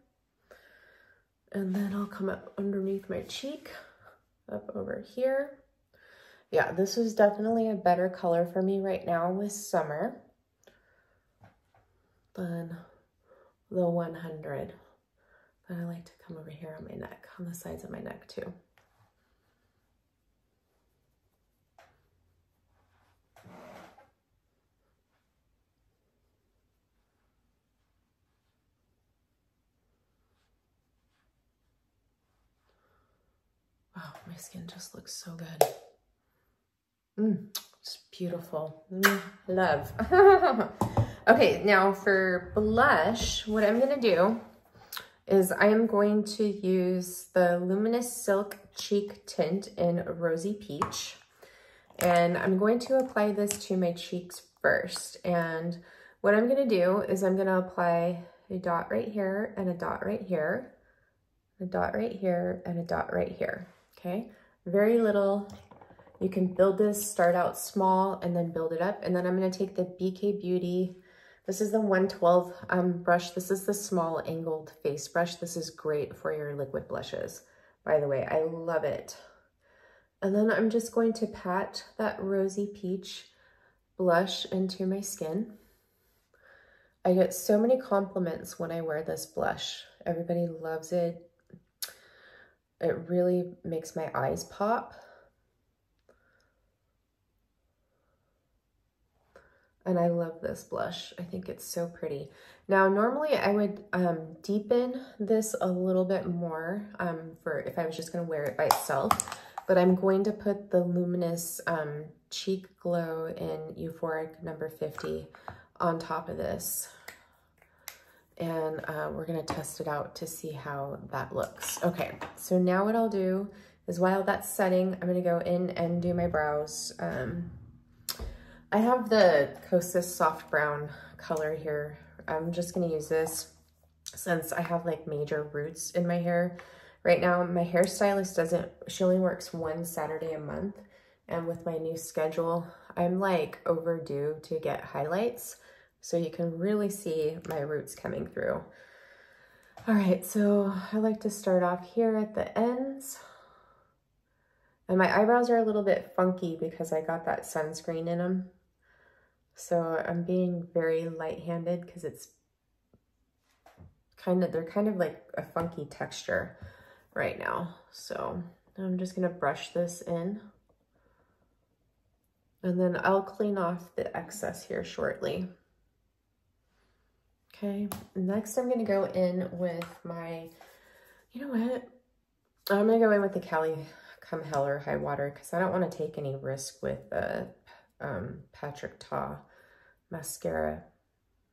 And then I'll come up underneath my cheek, up over here. Yeah, this is definitely a better color for me right now with summer than the 100. But I like to come over here on my neck, on the sides of my neck too. Wow, my skin just looks so good. It's beautiful. Love. Okay, now for blush, what I'm gonna do is I am going to use the Luminous Silk Cheek Tint in Rosy Peach. And I'm going to apply this to my cheeks first. And what I'm gonna do is I'm gonna apply a dot right here and a dot right here, a dot right here, and a dot right here. Okay, very little. You can build this, start out small and then build it up. And then I'm gonna take the BK Beauty, this is the 112 brush. This is the small angled face brush. This is great for your liquid blushes, by the way. I love it. And then I'm just going to pat that Rosy Peach blush into my skin. I get so many compliments when I wear this blush. Everybody loves it. It really makes my eyes pop. And I love this blush. I think it's so pretty. Now, normally I would deepen this a little bit more for if I was just gonna wear it by itself, but I'm going to put the Luminous Cheek Glow in Euphoric number 50 on top of this. And we're gonna test it out to see how that looks. Okay, so now what I'll do is while that's setting, I'm gonna go in and do my brows. I have the Kosas Soft Brown color here. I'm just gonna use this since I have like major roots in my hair. Right now, my hairstylist she only works one Saturday a month. And with my new schedule, I'm like overdue to get highlights. So you can really see my roots coming through. All right, so I like to start off here at the ends. And my eyebrows are a little bit funky because I got that sunscreen in them. So I'm being very light-handed because they're kind of like a funky texture right now. So I'm just gonna brush this in. And then I'll clean off the excess here shortly. Okay, next I'm gonna go in with my, you know what? I'm gonna go in with the Cali Come Hell or High Water because I don't wanna take any risk with the Patrick Ta mascara.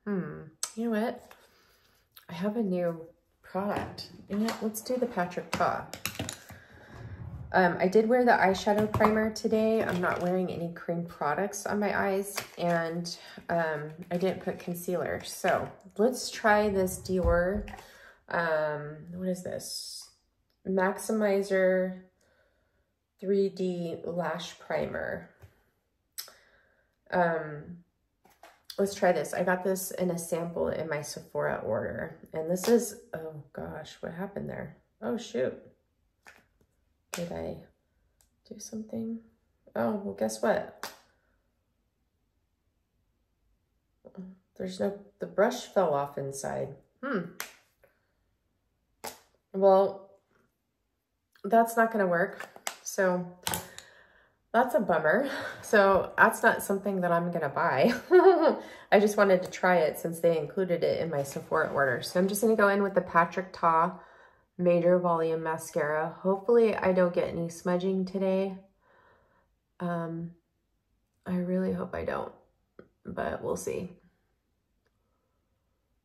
You know what? I have a new product. You know, let's do the Patrick Ta. I did wear the eyeshadow primer today. I'm not wearing any cream products on my eyes, and I didn't put concealer. So let's try this Dior, what is this? Maximizer 3D Lash Primer. Let's try this. I got this in a sample in my Sephora order. And this is, oh gosh, what happened there? Oh shoot. Did I do something? Oh, well, guess what? The brush fell off inside. Well, that's not gonna work. So that's a bummer. So that's not something that I'm gonna buy. I just wanted to try it since they included it in my Sephora order. So I'm just gonna go in with the Patrick Ta Major Volume Mascara. Hopefully I don't get any smudging today. I really hope I don't, but we'll see.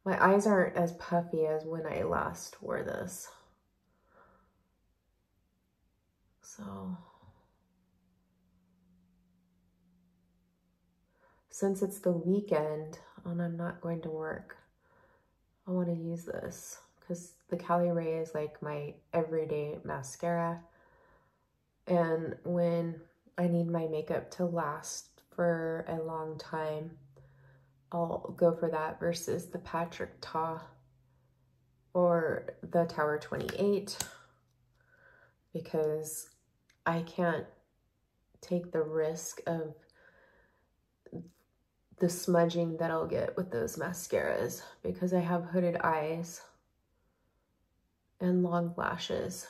My eyes aren't as puffy as when I last wore this. So, since it's the weekend and I'm not going to work, I want to use this because the Cali Ray is like my everyday mascara. And when I need my makeup to last for a long time, I'll go for that versus the Patrick Ta or the Tower 28, because I can't take the risk of the smudging that I'll get with those mascaras because I have hooded eyes and long lashes.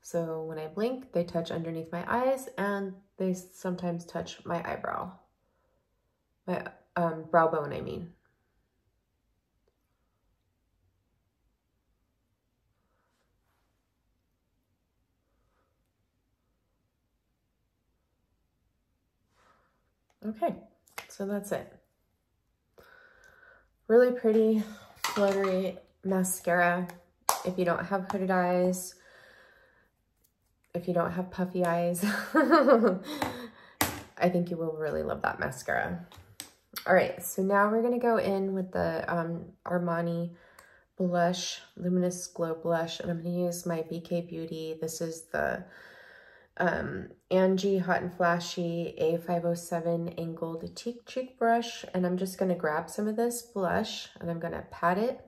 So when I blink, they touch underneath my eyes and they sometimes touch my eyebrow. My brow bone, I mean. Okay, so that's it. Really pretty, fluttery mascara. If you don't have hooded eyes, if you don't have puffy eyes, I think you will really love that mascara. All right, so now we're gonna go in with the Armani blush, Luminous Glow Blush, and I'm gonna use my BK Beauty. This is the Angie Hot and Flashy A507 Angled Cheek Brush, and I'm just gonna grab some of this blush and I'm gonna pat it,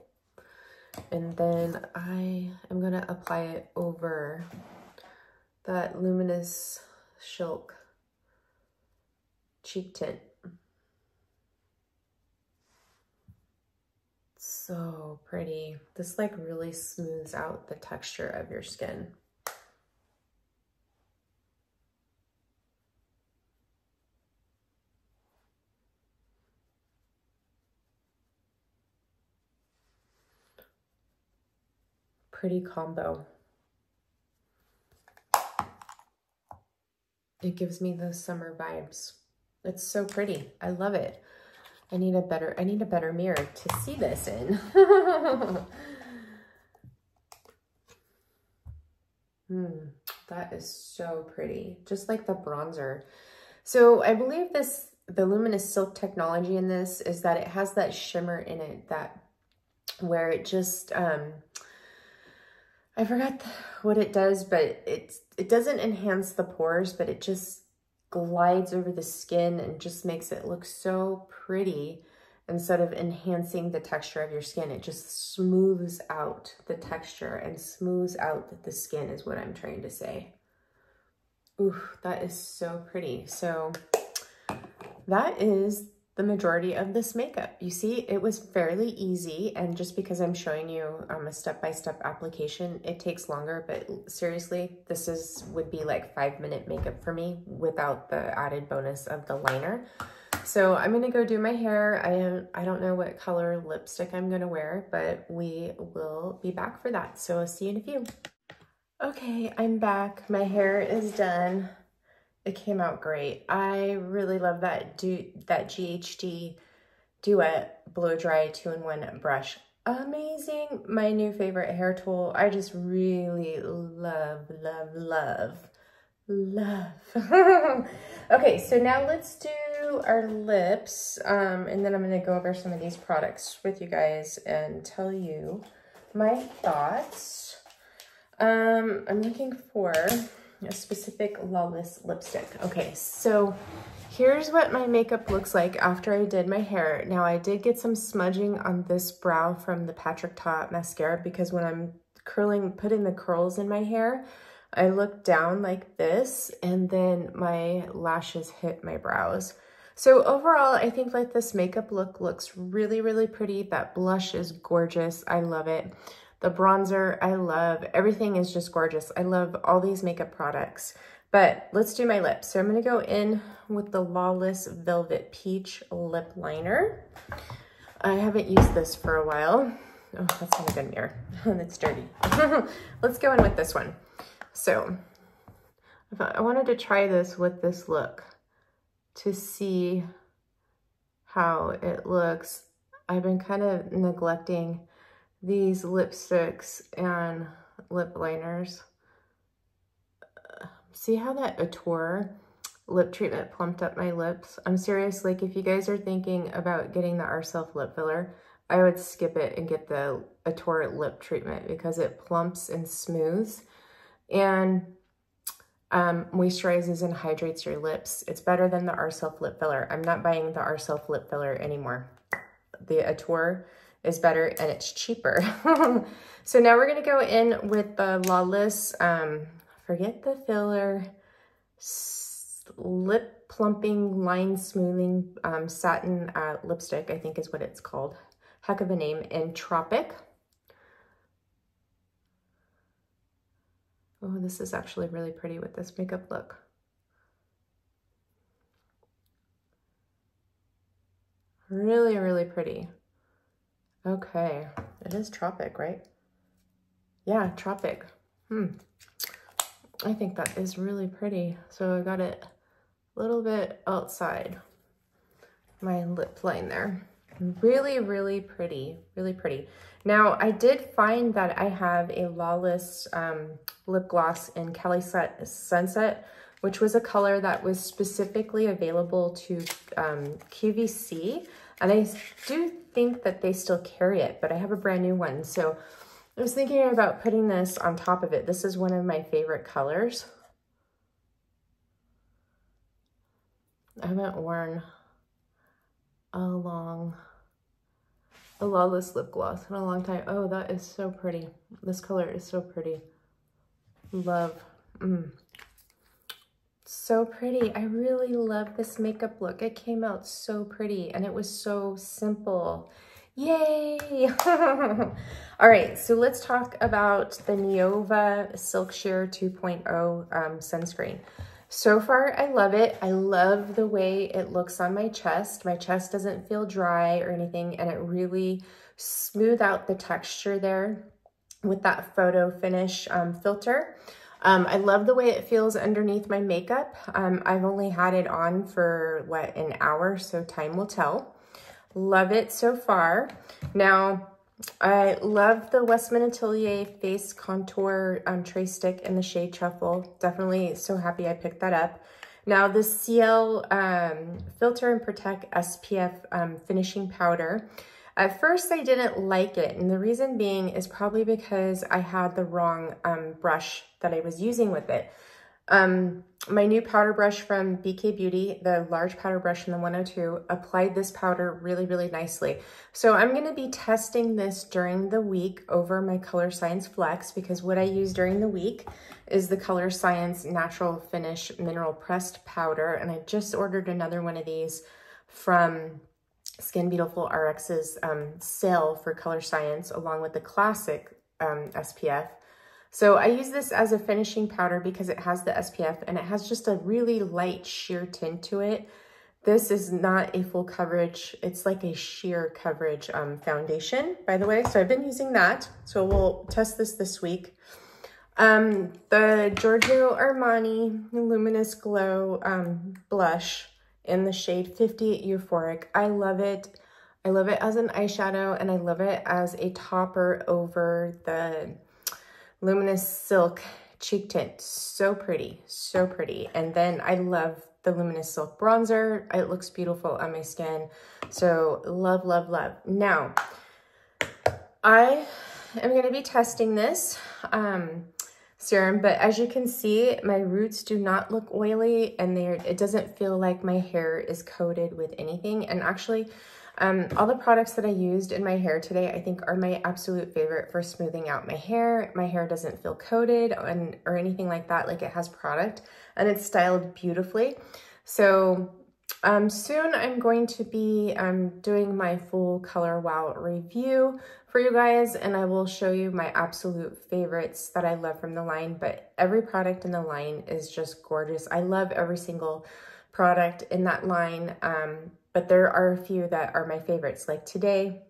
and then I am gonna apply it over that Luminous Silk cheek tint. So pretty. This like really smooths out the texture of your skin. Pretty combo. It gives me those summer vibes. It's so pretty. I love it. I need a better mirror to see this in. That is so pretty. Just like the bronzer. So I believe the Luminous Silk technology in this is that it has that shimmer in it that where it just, I forgot what it does, but it doesn't enhance the pores, but it just glides over the skin and just makes it look so pretty. Instead of enhancing the texture of your skin, it just smooths out the texture and smooths out the skin is what I'm trying to say. Ooh, that is so pretty. So that is the majority of this makeup. You see, it was fairly easy, and just because I'm showing you a step-by-step application, it takes longer, but seriously, this would be like 5-minute makeup for me without the added bonus of the liner. So I'm gonna go do my hair. I don't know what color lipstick I'm gonna wear, but we will be back for that. So I'll see you in a few. Okay, I'm back. My hair is done. It came out great. I really love that GHD Duet Blow Dry 2-in-1 brush. Amazing. My new favorite hair tool. I just really love. Okay, so now let's do our lips, and then I'm going to go over some of these products with you guys and tell you my thoughts. I'm looking for a specific Lawless lipstick. Okay, so here's what my makeup looks like after I did my hair. Now, I did get some smudging on this brow from the Patrick Ta mascara because when I'm putting the curls in my hair, I look down like this and then my lashes hit my brows. So overall, I think like this makeup look looks really, really pretty. That blush is gorgeous. I love it. The bronzer, I love. Everything is just gorgeous. I love all these makeup products. But let's do my lips. So I'm going to go in with the Lawless Velvet Peach Lip Liner. I haven't used this for a while. Oh, that's not a good mirror. That's dirty. Let's go in with this one. So I wanted to try this with this look to see how it looks. I've been kind of neglecting these lipsticks and lip liners. See how that Aduro lip treatment plumped up my lips? I'm serious, like if you guys are thinking about getting the Ourself lip filler, I would skip it and get the Aduro lip treatment because it plumps and smooths and moisturizes and hydrates your lips. It's better than the Ourself lip filler. I'm not buying the Ourself lip filler anymore. The Aduro is better and it's cheaper. So now we're gonna go in with the Lawless, forget the filler, lip plumping, line smoothing satin lipstick, I think is what it's called. Heck of a name, in Tropic. Oh, this is actually really pretty with this makeup look. Really, really pretty. Okay, it is Tropic, right? Yeah, Tropic. I think that is really pretty. So I got it a little bit outside my lip line there. Really, really pretty, really pretty. Now, I did find that I have a Lawless lip gloss in Cali Sunset, which was a color that was specifically available to QVC. And I do think that they still carry it, but I have a brand new one. So I was thinking about putting this on top of it. This is one of my favorite colors. I haven't worn a Lawless lip gloss in a long time. Oh, that is so pretty. This color is so pretty. Love. So pretty. I really love this makeup look. It came out so pretty and it was so simple. Yay! All right, so let's talk about the Neova Silk Sheer 2.0 sunscreen. So far, I love it. I love the way it looks on my chest. My chest doesn't feel dry or anything, and it really smooths out the texture there with that photo finish filter. I love the way it feels underneath my makeup. I've only had it on for, what, an hour, so time will tell. Love it so far. Now, I love the Westman Atelier Face Contour Tray Stick in the shade Truffle. Definitely so happy I picked that up. Now, the CL Filter and Protect SPF Finishing Powder. At first, I didn't like it, and the reason being is probably because I had the wrong brush that I was using with it. My new powder brush from BK Beauty, the large powder brush in the 102, applied this powder really, really nicely. So I'm going to be testing this during the week over my Color Science Flex, because what I use during the week is the Color Science Natural Finish Mineral Pressed Powder, and I just ordered another one of these from Skin Beautiful RX's sale for Color Science, along with the classic SPF. So I use this as a finishing powder because it has the SPF and it has just a really light sheer tint to it. This is not a full coverage. It's like a sheer coverage foundation, by the way. So I've been using that. So we'll test this week. The Giorgio Armani Luminous Glow blush in the shade 50 Euphoric. I love it. I love it as an eyeshadow, and I love it as a topper over the Luminous Silk cheek tint. So pretty, so pretty. And then I love the Luminous Silk bronzer. It looks beautiful on my skin. So love, love, love. Now, I am going to be testing this serum, but as you can see, my roots do not look oily, and it doesn't feel like my hair is coated with anything. And actually, all the products that I used in my hair today, I think are my absolute favorite for smoothing out my hair. My hair doesn't feel coated or anything like that, like it has product, and it's styled beautifully. So soon I'm going to be doing my full Color Wow review for you guys, and I will show you my absolute favorites that I love from the line, but every product in the line is just gorgeous. I love every single product in that line, but there are a few that are my favorites. Like today,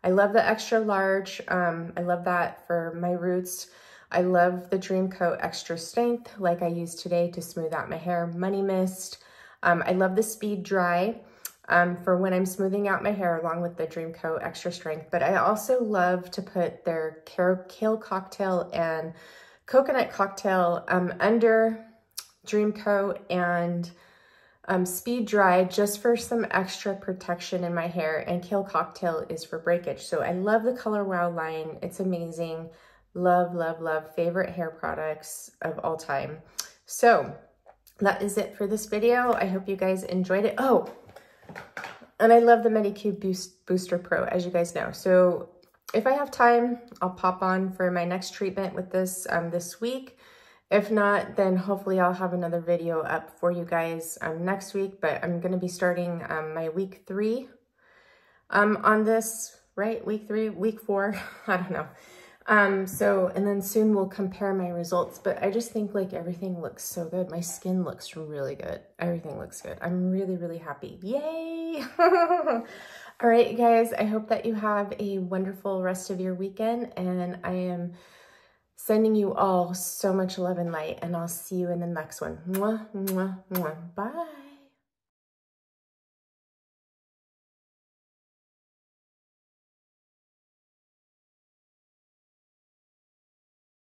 I love the extra large. I love that for my roots. I love the Dream Coat Extra Strength, like I used today to smooth out my hair. Money Mist. I love the Speed Dry. for when I'm smoothing out my hair, along with the Dream Coat Extra Strength. But I also love to put their Kale Cocktail and Coconut Cocktail under Dream Coat and Speed Dry, just for some extra protection in my hair. And Kale Cocktail is for breakage. So I love the Color Wow line. It's amazing. Love, love, love. Favorite hair products of all time. So that is it for this video. I hope you guys enjoyed it. Oh, and I love the Medicube Booster Pro, as you guys know. So if I have time, I'll pop on for my next treatment with this this week. If not, then hopefully I'll have another video up for you guys next week. But I'm going to be starting my week 3 on this, right? Week 3, week 4, I don't know. And then soon we'll compare my results, but I just think like everything looks so good. My skin looks really good. Everything looks good. I'm really, really happy. Yay. All right, you guys, I hope that you have a wonderful rest of your weekend, and I am sending you all so much love and light, and I'll see you in the next one. Mwah, mwah, mwah. Bye.